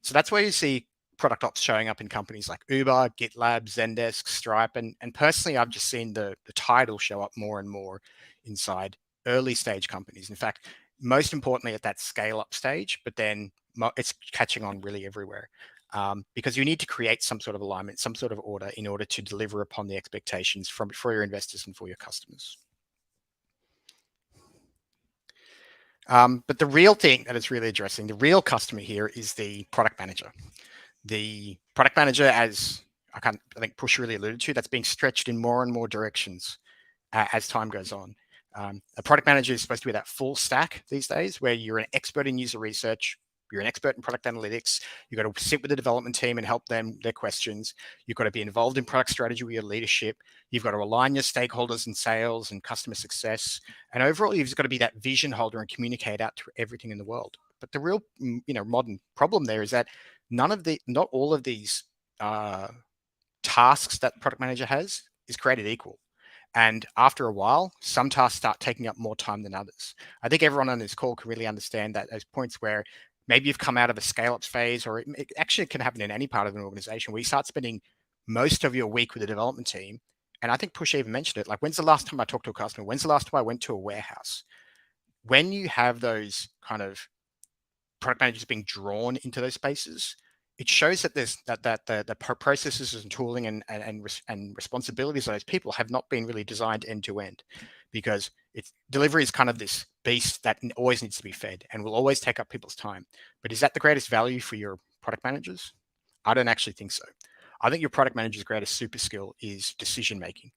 So that's where you see ProdOps showing up in companies like Uber, GitLab, Zendesk, Stripe, and personally, I've just seen the title show up more and more inside early stage companies. In fact, most importantly at that scale up stage, but then it's catching on really everywhere, because you need to create some sort of alignment, some sort of order in order to deliver upon the expectations for your investors and for your customers. But the real thing that it's really addressing, the real customer here, is the product manager. The product manager, as I think Push really alluded to, that's being stretched in more and more directions as time goes on. A product manager is supposed to be that full stack these days, where you're an expert in user research, you're an expert in product analytics, you've got to sit with the development team and help them their questions, you've got to be involved in product strategy with your leadership, you've got to align your stakeholders in sales and customer success, and overall you've got to be that vision holder and communicate out to everything in the world. But the real modern problem there is that not all of these tasks that product manager has is created equal. And after a while, some tasks start taking up more time than others. I think everyone on this call can really understand that those points where maybe you've come out of a scale-up phase, or it actually can happen in any part of an organization, where you start spending most of your week with the development team. And I think Push even mentioned it, like, when's the last time I talked to a customer? When's the last time I went to a warehouse? When you have those kind of product managers being drawn into those spaces, it shows that there's the processes and tooling and responsibilities of those people have not been really designed end to end, because delivery is kind of this beast that always needs to be fed and will always take up people's time. But is that the greatest value for your product managers? I don't actually think so. I think your product manager's greatest super skill is decision making,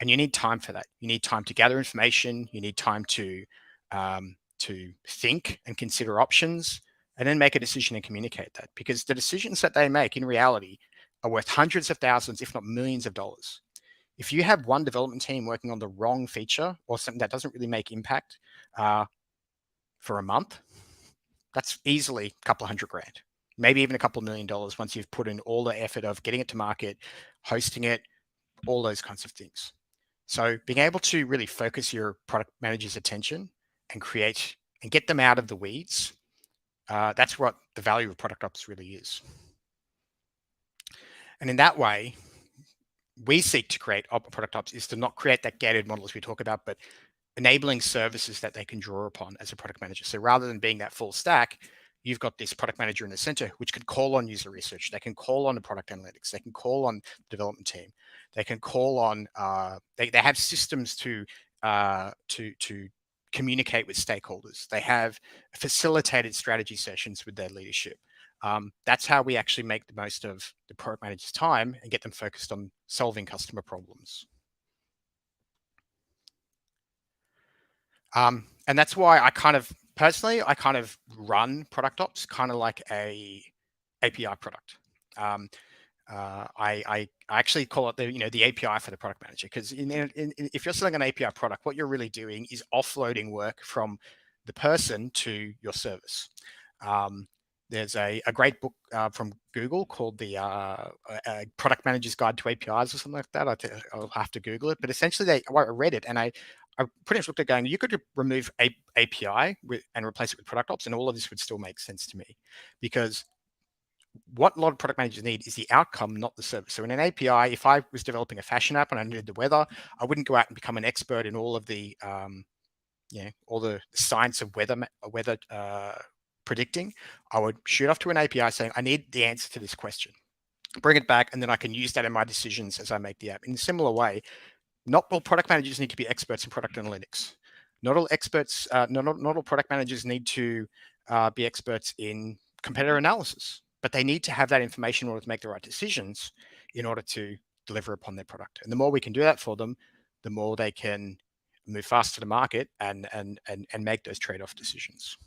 and you need time for that. You need time to gather information. You need time to think and consider options, and then make a decision and communicate that, because the decisions that they make in reality are worth hundreds of thousands, if not millions of dollars. If you have one development team working on the wrong feature or something that doesn't really make impact for a month, that's easily a couple of $100,000, maybe even a couple of $1 million once you've put in all the effort of getting it to market, hosting it, all those kinds of things. So being able to really focus your product manager's attention and create and get them out of the weeds. That's what the value of product ops really is. And in that way, we seek to create product ops is to not create that gated model as we talk about, but enabling services that they can draw upon as a product manager. So rather than being that full stack, you've got this product manager in the center, which can call on user research. They can call on the product analytics. They can call on the development team. They can call on, they have systems to communicate with stakeholders. They have facilitated strategy sessions with their leadership. That's how we actually make the most of the product manager's time and get them focused on solving customer problems. And that's why I kind of run product ops kind of like a API product. I actually call it the API for the product manager, because if you're selling an API product, what you're really doing is offloading work from the person to your service. There's a great book from Google called the Product Manager's Guide to APIs or something like that. I'll have to Google it, but essentially I read it and I pretty much looked at going, you could remove API and replace it with product ops, and all of this would still make sense to me, because what a lot of product managers need is the outcome, not the service. So in an API, if I was developing a fashion app and I needed the weather, I wouldn't go out and become an expert in all of the all the science of weather predicting. I would shoot off to an API saying, I need the answer to this question, bring it back, and then I can use that in my decisions as I make the app. In a similar way, not all product managers need to be experts in product analytics. Not all experts, not all product managers need to be experts in competitor analysis, but they need to have that information in order to make the right decisions in order to deliver upon their product. And the more we can do that for them, the more they can move fast to the market and make those trade-off decisions.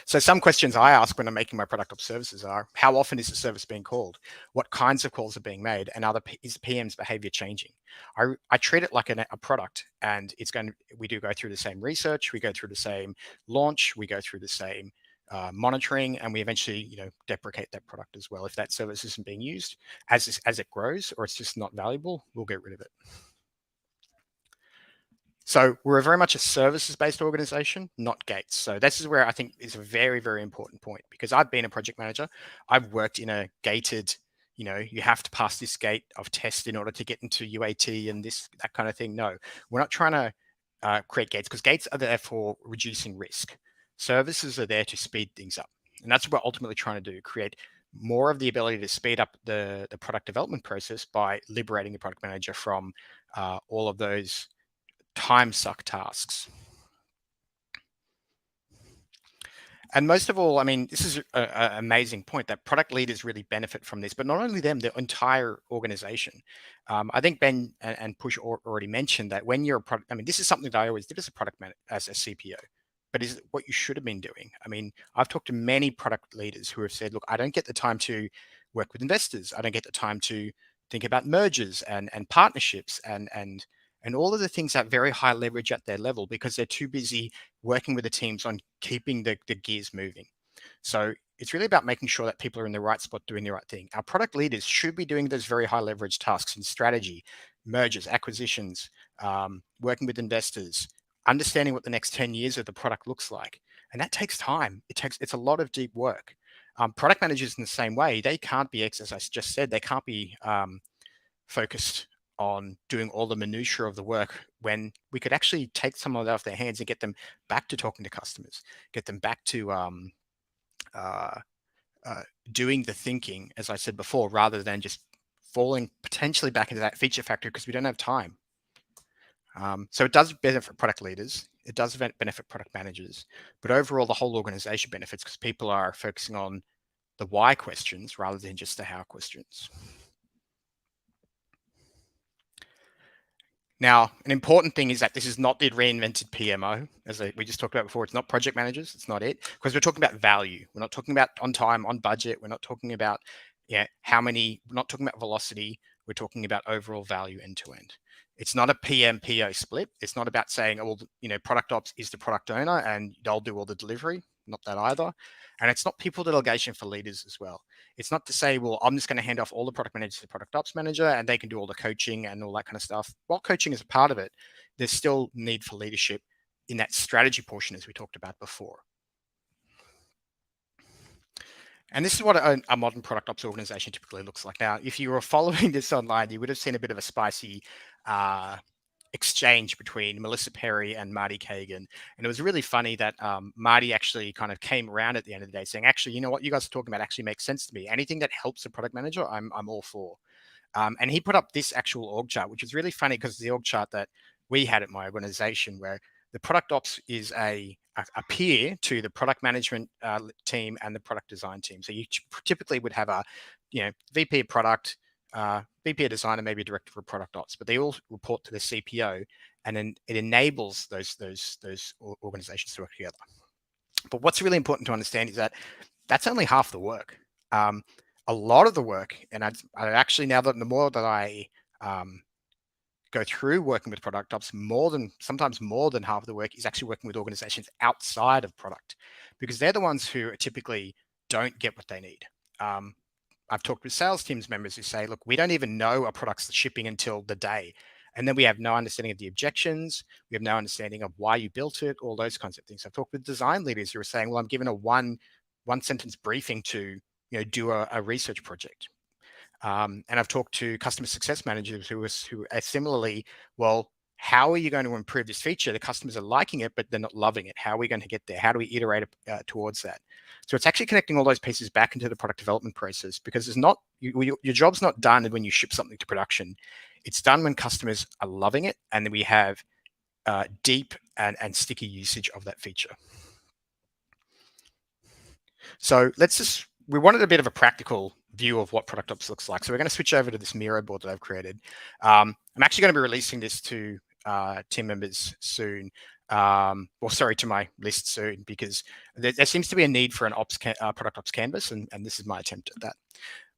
So some questions I ask when I'm making my product ops services are, how often is the service being called? What kinds of calls are being made? And is the PM's behavior changing? I treat it like a product, and we do go through the same research, we go through the same launch, we go through the same monitoring, and we eventually deprecate that product as well. If that service isn't being used, as it grows or it's just not valuable, we'll get rid of it. So we're very much a services-based organization, not gates. So this is where I think is a very, very important point, because I've been a project manager. I've worked in a gated, you have to pass this gate of test in order to get into UAT and that kind of thing. No, we're not trying to create gates, because gates are there for reducing risk. Services are there to speed things up. And that's what we're ultimately trying to do, create more of the ability to speed up the product development process by liberating the product manager from all of those time suck tasks. And most of all, I mean, this is an amazing point that product leaders really benefit from this, but not only them, the entire organization. I think Ben and Push already mentioned that when you're a product, I mean, this is something that I always did as a product manager, as a CPO, but is it what you should have been doing? I mean, I've talked to many product leaders who have said, look, I don't get the time to work with investors. I don't get the time to think about mergers and partnerships and all of the things at very high leverage at their level, because they're too busy working with the teams on keeping the gears moving. So it's really about making sure that people are in the right spot doing the right thing. Our product leaders should be doing those very high leverage tasks in strategy, mergers, acquisitions, working with investors, understanding what the next 10 years of the product looks like. And that takes time. It's a lot of deep work. Product managers in the same way, they can't be, as I just said, they can't be focused on doing all the minutiae of the work, when we could actually take some of that off their hands and get them back to talking to customers, get them back to doing the thinking, as I said before, rather than just falling potentially back into that feature factory because we don't have time. So it does benefit product leaders, it does benefit product managers, but overall the whole organization benefits because people are focusing on the why questions rather than just the how questions. Now, an important thing is that this is not the reinvented PMO, as we just talked about before. It's not project managers. It's not it, because we're talking about value. We're not talking about on time, on budget. We're not talking about how many. We're not talking about velocity. We're talking about overall value end to end. It's not a PM-PO split. It's not about saying, oh, well, product ops is the product owner and they'll do all the delivery. Not that either. And it's not people delegation for leaders as well. It's not to say, well, I'm just going to hand off all the product managers to the product ops manager and they can do all the coaching and all that kind of stuff. While coaching is a part of it, there's still need for leadership in that strategy portion, as we talked about before. And this is what a modern product ops organization typically looks like. Now, if you were following this online, you would have seen a bit of a spicy exchange between Melissa Perry and Marty Kagan. And it was really funny that Marty actually kind of came around at the end of the day saying, actually, you know what you guys are talking about actually makes sense to me. Anything that helps a product manager, I'm all for. And he put up this actual org chart, which is really funny because the org chart that we had at my organization, where the product ops is a peer to the product management team and the product design team. So you typically would have a, VP of product, VP of design, and maybe a director of product ops, but they all report to the CPO, and then it enables those organizations to work together. But what's really important to understand is that that's only half the work. A lot of the work, and I actually, now that the more that I go through working with product ops, sometimes more than half of the work is actually working with organizations outside of product, because they're the ones who typically don't get what they need. I've talked with sales teams members who say, look, we don't even know our product's shipping until the day. And then we have no understanding of the objections. We have no understanding of why you built it, all those kinds of things. I've talked with design leaders who are saying, well, I'm given a one sentence briefing to do a research project. And I've talked to customer success managers who are similarly, well, how are you going to improve this feature? The customers are liking it, but they're not loving it. How are we going to get there? How do we iterate towards that? So it's actually connecting all those pieces back into the product development process, because it's not your job's not done when you ship something to production. It's done when customers are loving it, and then we have deep and sticky usage of that feature. So we wanted a bit of a practical view of what product ops looks like. So we're going to switch over to this Miro board that I've created. I'm actually going to be releasing this to team members soon. To my list soon, because there seems to be a need for an product ops canvas, and this is my attempt at that.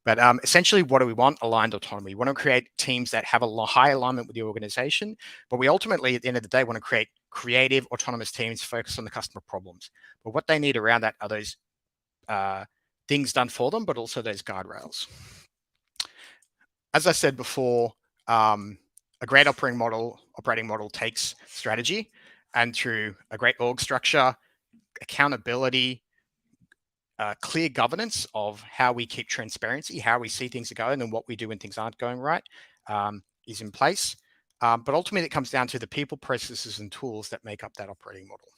But essentially, what do we want? Aligned autonomy. We want to create teams that have a high alignment with the organization, but we ultimately, at the end of the day, want to create creative, autonomous teams focused on the customer problems. But what they need around that are those things done for them, but also those guardrails. As I said before, a great operating model takes strategy, and through a great org structure, accountability, clear governance of how we keep transparency, how we see things are going, and what we do when things aren't going right is in place. But ultimately, it comes down to the people, processes, and tools that make up that operating model.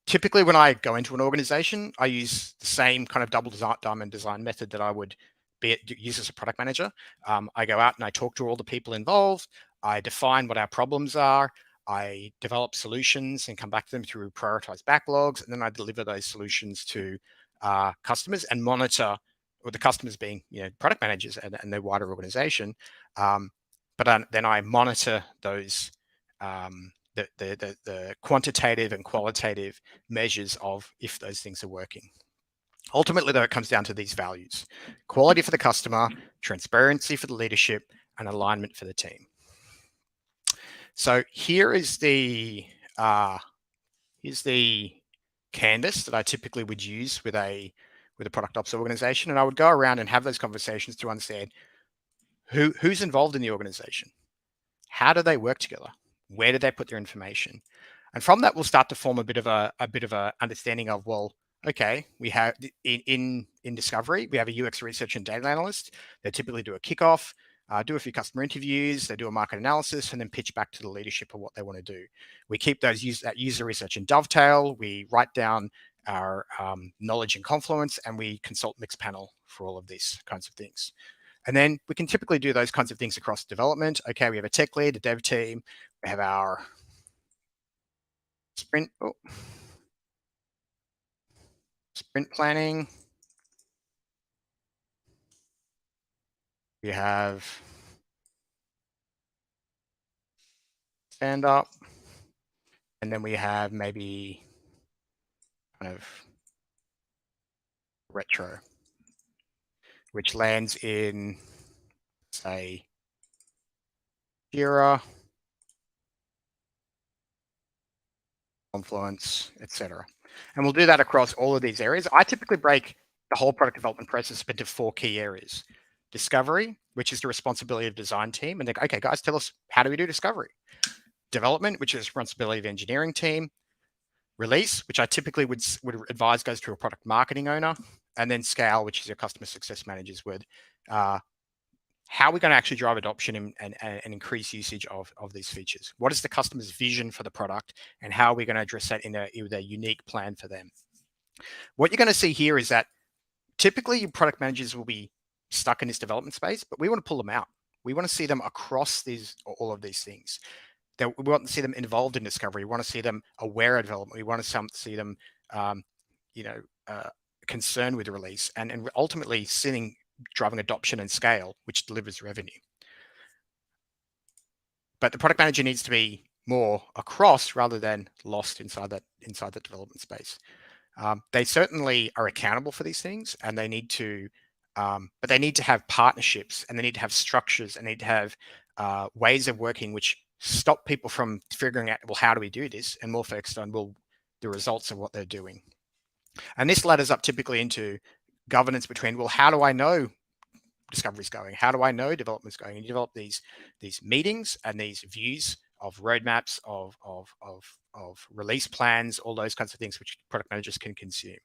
Typically, when I go into an organization, I use the same kind of double diamond design method that I would use as a product manager. I go out and I talk to all the people involved. I define what our problems are. I develop solutions and come back to them through prioritized backlogs, and then I deliver those solutions to customers and monitor, or the customers being product managers and their wider organization. But then I monitor those the quantitative and qualitative measures of if those things are working. Ultimately, though, it comes down to these values: quality for the customer, transparency for the leadership, and alignment for the team. So here is the canvas that I typically would use with a product ops organization, and I would go around and have those conversations to understand who's involved in the organization, how do they work together, where do they put their information, and from that we'll start to form a bit of a understanding of, well, okay, we have in discovery we have a UX research and data analyst. They typically do a kickoff, do a few customer interviews, they do a market analysis, and then pitch back to the leadership of what they want to do. We keep that user research in Dovetail. We write down our knowledge in Confluence, and we consult Mixpanel for all of these kinds of things. And then we can typically do those kinds of things across development. Okay, we have a tech lead, a dev team, we have our sprint planning. We have stand up, and then we have maybe kind of retro, which lands in, say, Jira, Confluence, etc. And we'll do that across all of these areas. I typically break the whole product development process into 4 key areas. Discovery, which is the responsibility of the design team. And they go, okay, guys, tell us, how do we do discovery? development, which is responsibility of engineering team, release, which I typically would advise goes to a product marketing owner, and then scale, which is your customer success managers would. How are we going to actually drive adoption and increase usage of these features? What is the customer's vision for the product, and how are we going to address that with a unique plan for them? What you're going to see here is that typically your product managers will be stuck in this development space, but we want to pull them out. We want to see them across all of these things. We want to see them involved in discovery. We want to see them aware of development. We want to see them, concerned with release, and ultimately driving adoption and scale, which delivers revenue. But the product manager needs to be more across rather than lost inside that development space. They certainly are accountable for these things, and they need to, but they need to have partnerships, and they need to have structures, and they need to have ways of working which stop people from figuring out, well, how do we do this, and more focused on, well, the results of what they're doing. And this ladders up typically into governance between, well, how do I know discovery's going? How do I know development's going? And you develop these meetings and these views of roadmaps, of release plans, all those kinds of things which product managers can consume,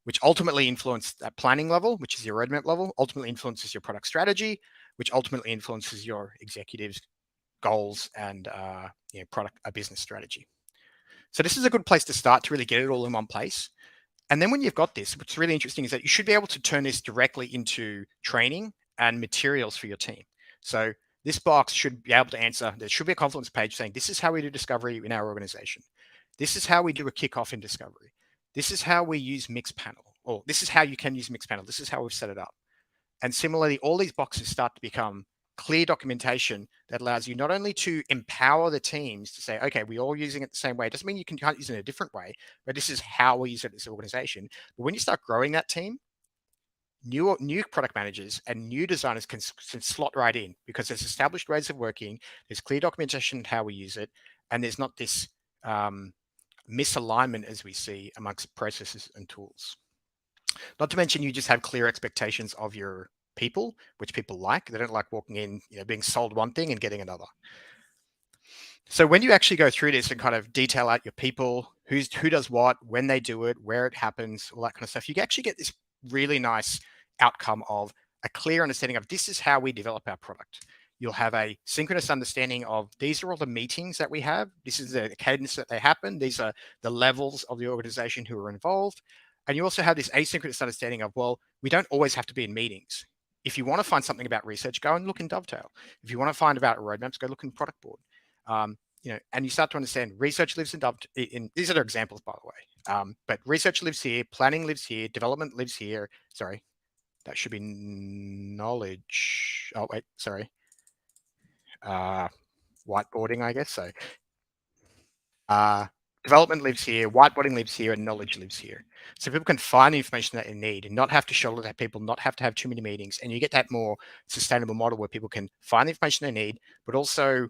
which ultimately influence that planning level, which is your roadmap level, ultimately influences your product strategy, which ultimately influences your executives' goals and business strategy. So this is a good place to start to really get it all in one place. And then when you've got this, what's really interesting is that you should be able to turn this directly into training and materials for your team. So this box should be able to answer, there should be a Confluence page saying, this is how we do discovery in our organization. This is how we do a kickoff in discovery. This is how we use Mixpanel, or this is how you can use Mixpanel. This is how we've set it up. And similarly, all these boxes start to become clear documentation that allows you not only to empower the teams to say, okay, we're all using it the same way. It doesn't mean you can't use it in a different way, but this is how we use it as an organization. But when you start growing that team, new product managers and new designers can slot right in, because there's established ways of working, there's clear documentation of how we use it, and there's not this misalignment as we see amongst processes and tools. Not to mention, you just have clear expectations of your people, which people like. They don't like walking in, being sold one thing and getting another. So when you actually go through this and kind of detail out your people, who does what, when they do it, where it happens, all that kind of stuff, you actually get this really nice outcome of a clear understanding of, this is how we develop our product. You'll have a synchronous understanding of, these are all the meetings that we have. This is the cadence that they happen. These are the levels of the organization who are involved. And you also have this asynchronous understanding of, well, we don't always have to be in meetings. If you want to find something about research, go and look in Dovetail. If you want to find about roadmaps, go look in Product Board. And you start to understand research lives in these are examples, by the way. But research lives here, planning lives here, development lives here. Sorry, that should be knowledge. Oh, wait, sorry. Whiteboarding, I guess. So development lives here, whiteboarding lives here, and knowledge lives here. So people can find the information that they need and not have to shoulder that people, not have to have too many meetings. And you get that more sustainable model where people can find the information they need, but also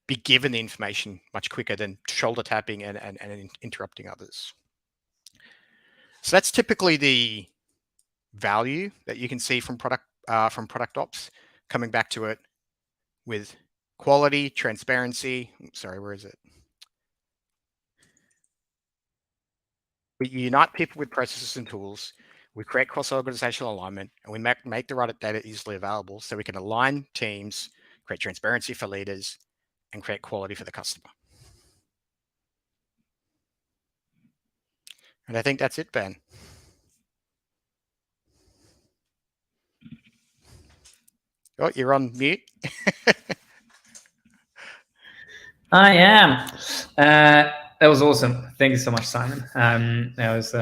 be given the information much quicker than shoulder tapping and interrupting others. So that's typically the value that you can see from product ops. Coming back to it with quality, transparency. Sorry, where is it? We unite people with processes and tools. We create cross-organizational alignment, and we make the right data easily available so we can align teams, create transparency for leaders, and create quality for the customer. And I think that's it, Ben. Oh, you're on mute. I am. That was awesome. Thank you so much, Simon. That was,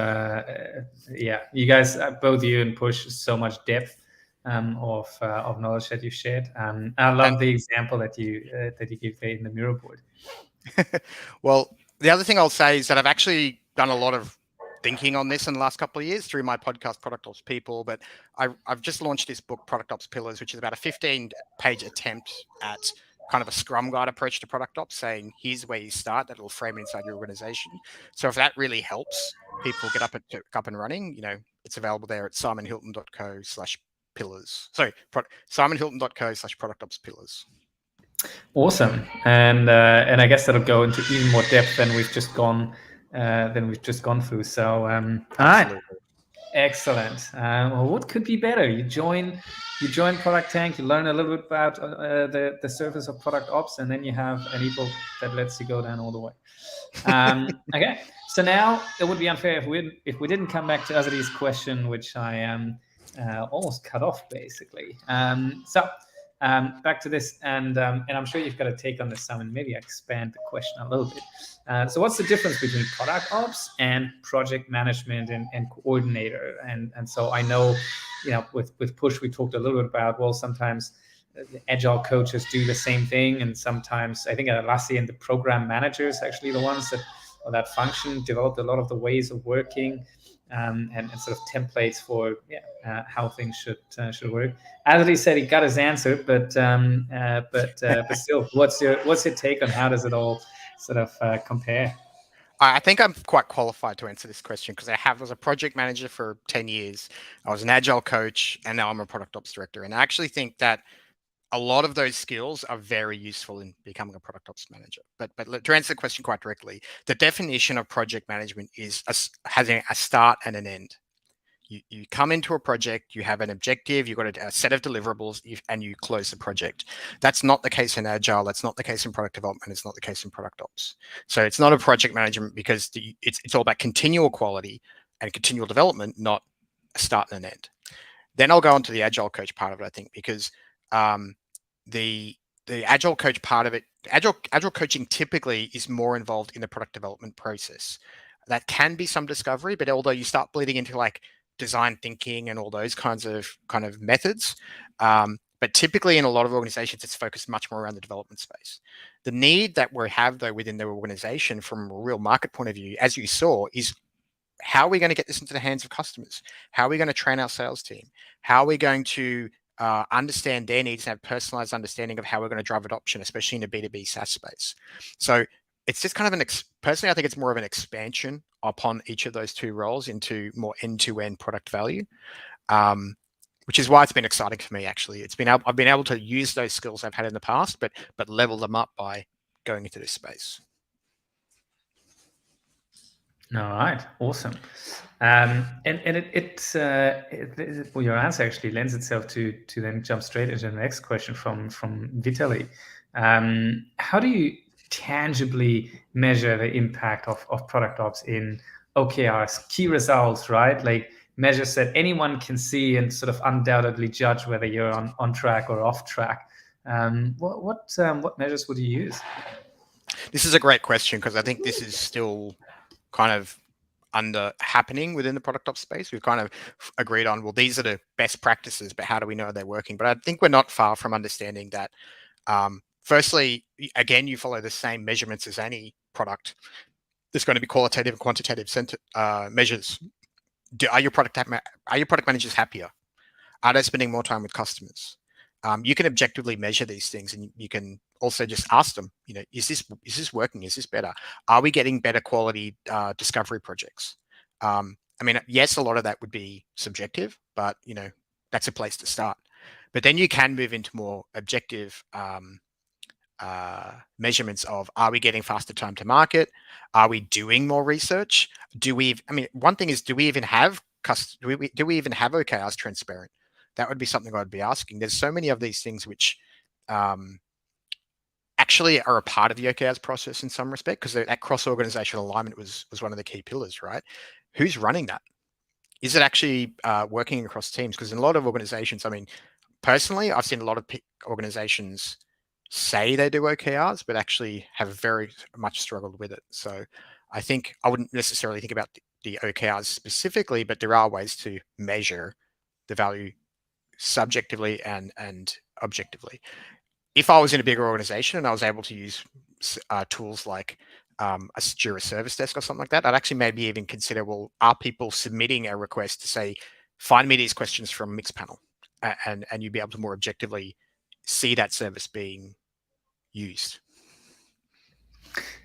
yeah, you guys, both you and Push, so much depth of knowledge that you shared. I love the example that you give in the Miro board. Well, the other thing I'll say is that I've actually done a lot of thinking on this in the last couple of years through my podcast, Product Ops People, but I've just launched this book, Product Ops Pillars, which is about a 15-page attempt at kind of a Scrum Guide approach to product ops, saying here's where you start, that will frame inside your organization. So if that really helps people get up and running, it's available there at simonhilton.co/pillars. Sorry, simonhilton.co/product ops pillars. Awesome, and I guess that'll go into even more depth than we've just gone through. So, all right, excellent. Well, what could be better? You join Product Tank, you learn a little bit about the surface of product ops, and then you have an ebook that lets you go down all the way. Okay, so now it would be unfair if we didn't come back to Azadi's question, which I almost cut off basically. Back to this, and I'm sure you've got a take on this, Simon. Maybe I expand the question a little bit. So what's the difference between product ops and project management and coordinator? And so I know, with Push, we talked a little bit about, well, sometimes agile coaches do the same thing, and sometimes I think Lassie and the program managers actually the ones that function developed a lot of the ways of working. And sort of templates for how things should work. As said, he got his answer, but still, what's your take on how does it all sort of compare? I think I'm quite qualified to answer this question because I was a project manager for 10 years. I was an agile coach, and now I'm a product ops director. And I actually think that a lot of those skills are very useful in becoming a product ops manager. But to answer the question quite directly, the definition of project management is having a start and an end. You come into a project, you have an objective, you've got a set of deliverables, and you close the project. That's not the case in Agile. That's not the case in product development. It's not the case in product ops. So it's not a project management because it's all about continual quality and continual development, not a start and an end. Then I'll go on to the Agile coach part of it, I think, because the Agile coach part of it, Agile coaching typically is more involved in the product development process. That can be some discovery, but although you start bleeding into like design thinking and all those kinds of methods, but typically in a lot of organizations, it's focused much more around the development space. The need that we have though within the organization from a real market point of view, as you saw, is how are we going to get this into the hands of customers? How are we going to train our sales team? How are we going to understand their needs and have personalized understanding of how we're going to drive adoption, especially in the B2B SaaS space? So it's just kind of personally, I think it's more of an expansion upon each of those two roles into more end-to-end product value, which is why it's been exciting for me. Actually, I've been able to use those skills I've had in the past, but level them up by going into this space. All right, awesome. And your answer actually lends itself to then jump straight into the next question from Vitaly. How do you tangibly measure the impact of product ops in OKRs, key results, right? Like measures that anyone can see and sort of undoubtedly judge whether you're on track or off track. What measures would you use? This is a great question because I think this is still kind of happening within the product ops space. We've kind of agreed on, well, these are the best practices, but how do we know they're working? But I think we're not far from understanding that. Firstly, again, you follow the same measurements as any product. There's going to be qualitative and quantitative measures. Are your product managers happier? Are they spending more time with customers? You can objectively measure these things, and you can also just ask them, is this working? Is this better? Are we getting better quality discovery projects? I mean, yes, a lot of that would be subjective, but that's a place to start. But then you can move into more objective measurements of, are we getting faster time to market? Are we doing more research? One thing is, do we even have OKRs transparent? That would be something I'd be asking. There's so many of these things which actually are a part of the OKRs process in some respect, because that cross-organizational alignment was one of the key pillars, right? Who's running that? Is it actually working across teams? Because in a lot of organizations, personally, I've seen a lot of organizations say they do OKRs, but actually have very much struggled with it. So I think I wouldn't necessarily think about the OKRs specifically, but there are ways to measure the value subjectively and objectively. If I was in a bigger organization and I was able to use tools like a Jira Service Desk or something like that, I'd actually maybe even consider, well, are people submitting a request to say, find me these questions from Mixpanel, and you'd be able to more objectively see that service being used.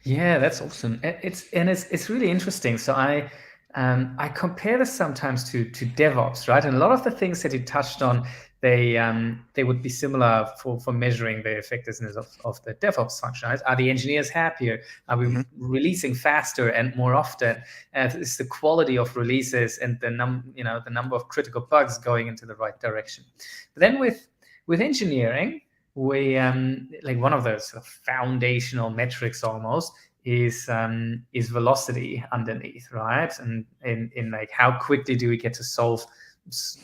Yeah, that's awesome. It's really interesting. So I I compare this sometimes to DevOps, right? And a lot of the things that you touched on, they would be similar for measuring the effectiveness of the DevOps function. Right? Are the engineers happier? Are we releasing faster and more often? Is the quality of releases and the number of critical bugs going into the right direction? But then with engineering, we like one of those sort of foundational metrics almost is velocity underneath, right? And in like how quickly do we get to solve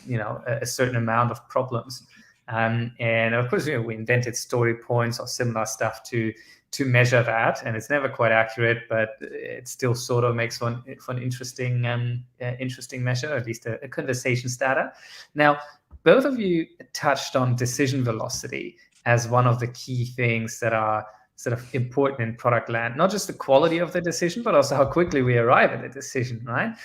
a certain amount of problems, and of course we invented story points or similar stuff to measure that, and it's never quite accurate, but it still sort of makes for an interesting measure, at least a conversation starter. Now, both of you touched on decision velocity as one of the key things that are sort of important in product land, not just the quality of the decision, but also how quickly we arrive at the decision, right?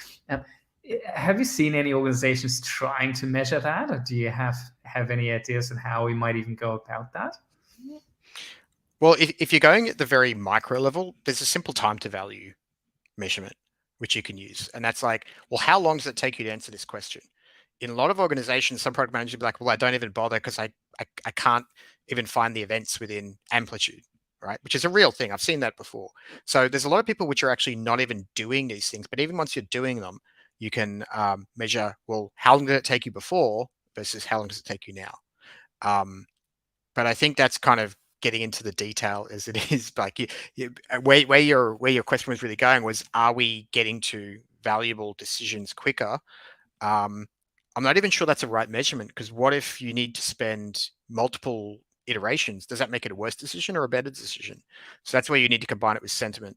Have you seen any organizations trying to measure that, or do you have any ideas on how we might even go about that? Well, if you're going at the very micro level, there's a simple time to value measurement, which you can use. And that's like, well, how long does it take you to answer this question? In a lot of organizations, some product managers will be like, well, I don't even bother because I can't even find the events within Amplitude, right? Which is a real thing. I've seen that before. So there's a lot of people which are actually not even doing these things. But even once you're doing them, you can measure, well, how long did it take you before versus how long does it take you now? But I think that's kind of getting into the detail as it is. Like where your question was really going was, are we getting to valuable decisions quicker? I'm not even sure that's a right measurement, because what if you need to spend multiple iterations? Does that make it a worse decision or a better decision? So that's where you need to combine it with sentiment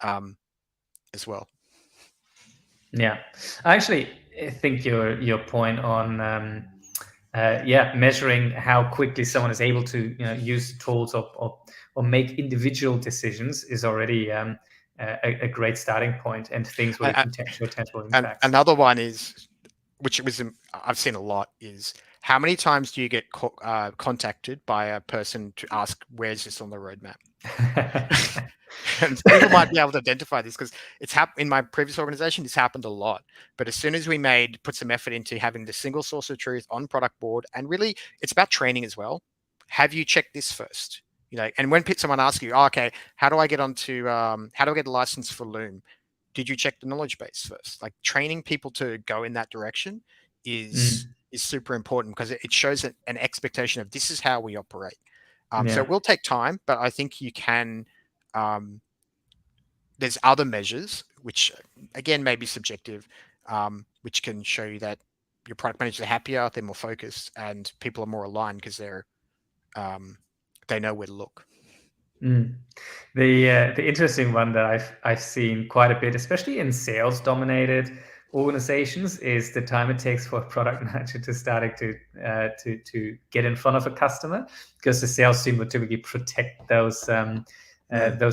as well. Yeah, I actually think your point on measuring how quickly someone is able to use tools or make individual decisions is already a great starting point, and things with potential tangible impacts. And another one is, which was I've seen a lot, is how many times do you get contacted by a person to ask, where's this on the roadmap? And people might be able to identify this because it's happened in my previous organization. This happened a lot. But as soon as we put some effort into having the single source of truth on product board, and really it's about training as well. Have you checked this first? And when someone asks you, okay, how do I get the license for Loom? Did you check the knowledge base first? Like, training people to go in that direction is super important, because it shows an expectation of this is how we operate. So it will take time, but I think you can. There's other measures, which again may be subjective, which can show you that your product managers are happier, they're more focused, and people are more aligned because they know where to look. The interesting one that I've seen quite a bit, especially in sales dominated organizations, is the time it takes for a product manager to start to get in front of a customer, because the sales team would typically protect those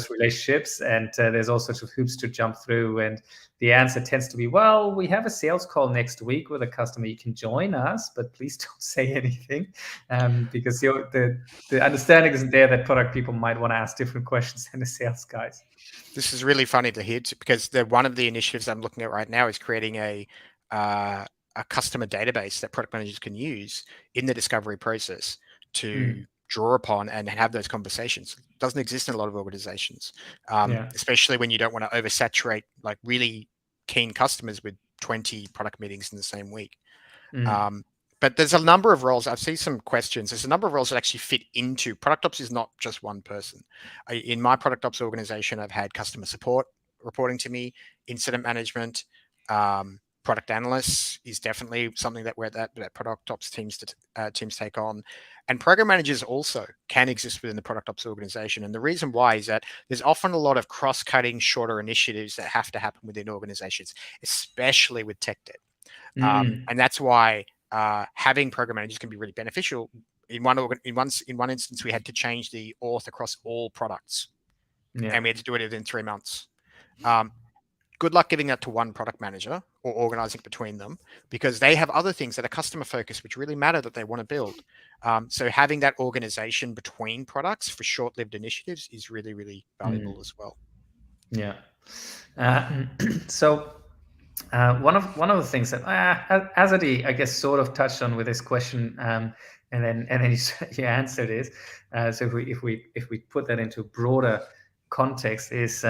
relationships, and there's all sorts of hoops to jump through, and the answer tends to be, well, we have a sales call next week with a customer, you can join us, but please don't say anything, because the understanding isn't there that product people might want to ask different questions than the sales guys. This is really funny to hear, because one of the initiatives I'm looking at right now is creating a customer database that product managers can use in the discovery process to draw upon and have those conversations. It doesn't exist in a lot of organizations, especially when you don't want to oversaturate like really keen customers with 20 product meetings in the same week. But there's a number of roles. I've seen some questions. There's a number of roles that actually fit into product ops. Is not just one person. In my product ops organization, I've had customer support reporting to me, incident management, product analysts is definitely something that product ops teams take on, and program managers also can exist within the product ops organization. And the reason why is that there's often a lot of cross-cutting, shorter initiatives that have to happen within organizations, especially with tech debt. And that's why having program managers can be really beneficial. In one instance, we had to change the auth across all products, and we had to do it within 3 months. Good luck giving that to one product manager or organizing between them, because they have other things that are customer focused, which really matter, that they want to build. So having that organization between products for short-lived initiatives is really, really valuable as well. Yeah. So One of the things that Azadi, I guess, sort of touched on with this question, and then you answered is, so if we put that into a broader context, is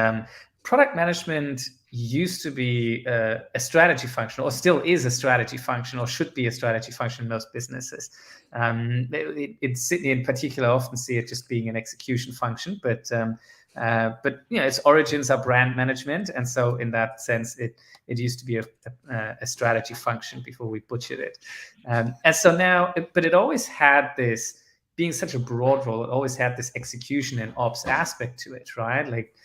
product management used to be a strategy function, or still is a strategy function, or should be a strategy function in most businesses. In Sydney, in particular, I often see it just being an execution function, but its origins are brand management, and so in that sense, it used to be a strategy function before we butchered it. And so now, but it always had this, being such a broad role, it always had this execution and ops aspect to it, right? Like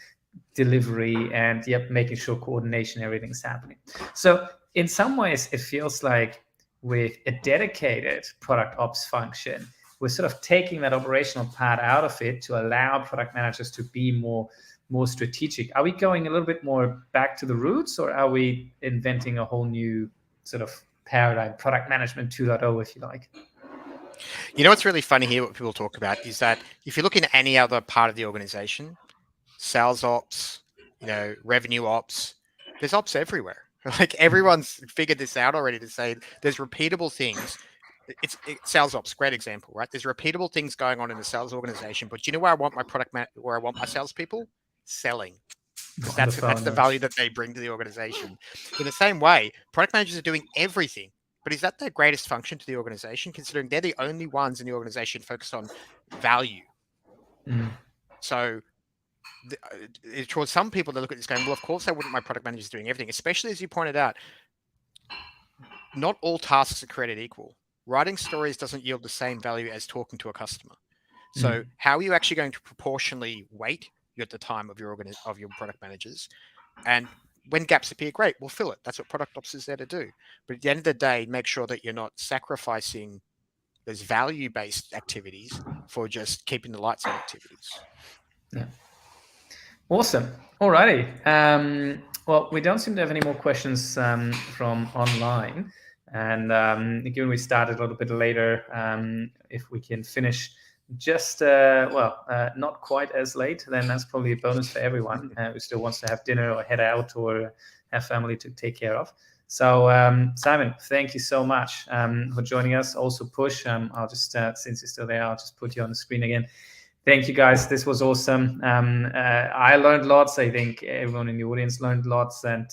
delivery and making sure coordination, everything's happening. So in some ways, it feels like with a dedicated product ops function, we're sort of taking that operational part out of it to allow product managers to be more strategic. Are we going a little bit more back to the roots, or are we inventing a whole new sort of paradigm, product management 2.0, if you like? You know what's really funny here, what people talk about, is that if you look in any other part of the organization, sales ops, revenue ops, there's ops everywhere. Like everyone's figured this out already to say there's repeatable things. It's sales ops, great example, right? There's repeatable things going on in the sales organization, but do you know where I want my where I want my salespeople? Selling. Because that's the value that they bring to the organization. In the same way, product managers are doing everything, but is that their greatest function to the organization, considering they're the only ones in the organization focused on value? So towards some people, they look at this going, well, of course I wouldn't my product managers doing everything, especially as you pointed out, not all tasks are created equal. Writing stories doesn't yield the same value as talking to a customer. So how are you actually going to proportionally weight at the time of your product managers? And when gaps appear, great, we'll fill it. That's what ProdOps is there to do. But at the end of the day, make sure that you're not sacrificing those value-based activities for just keeping the lights on activities. Yeah. Awesome. All righty. Well, we don't seem to have any more questions from online. And given we started a little bit later, if we can finish just, not quite as late, then that's probably a bonus for everyone who still wants to have dinner or head out or have family to take care of. So, Simon, thank you so much for joining us. Also, Push, I'll just, since you're still there, I'll just put you on the screen again. Thank you, guys. This was awesome. I learned lots. I think everyone in the audience learned lots, and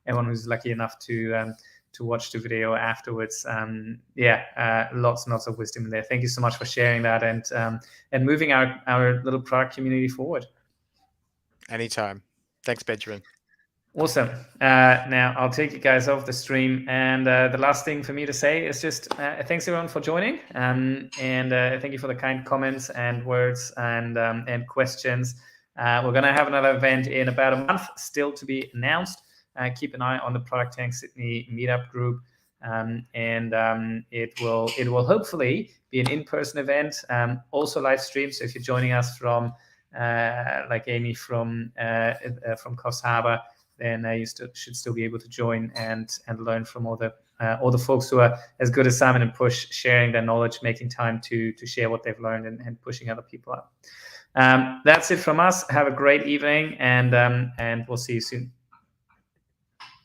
everyone who's lucky enough to watch the video afterwards. Lots and lots of wisdom in there. Thank you so much for sharing that and moving our little product community forward. Anytime. Thanks, Benjamin. Awesome. Now I'll take you guys off the stream, and the last thing for me to say is just thanks everyone for joining, and thank you for the kind comments and words and questions. We're going to have another event in about a month, still to be announced. Keep an eye on the Product Tank Sydney meetup group, and it will hopefully be an in-person event, also live stream. So if you're joining us from like Amy from Coffs Harbour, then you should still be able to join and learn from all the folks who are as good as Simon and Push, sharing their knowledge, making time to share what they've learned and pushing other people up. That's it from us. Have a great evening, and we'll see you soon.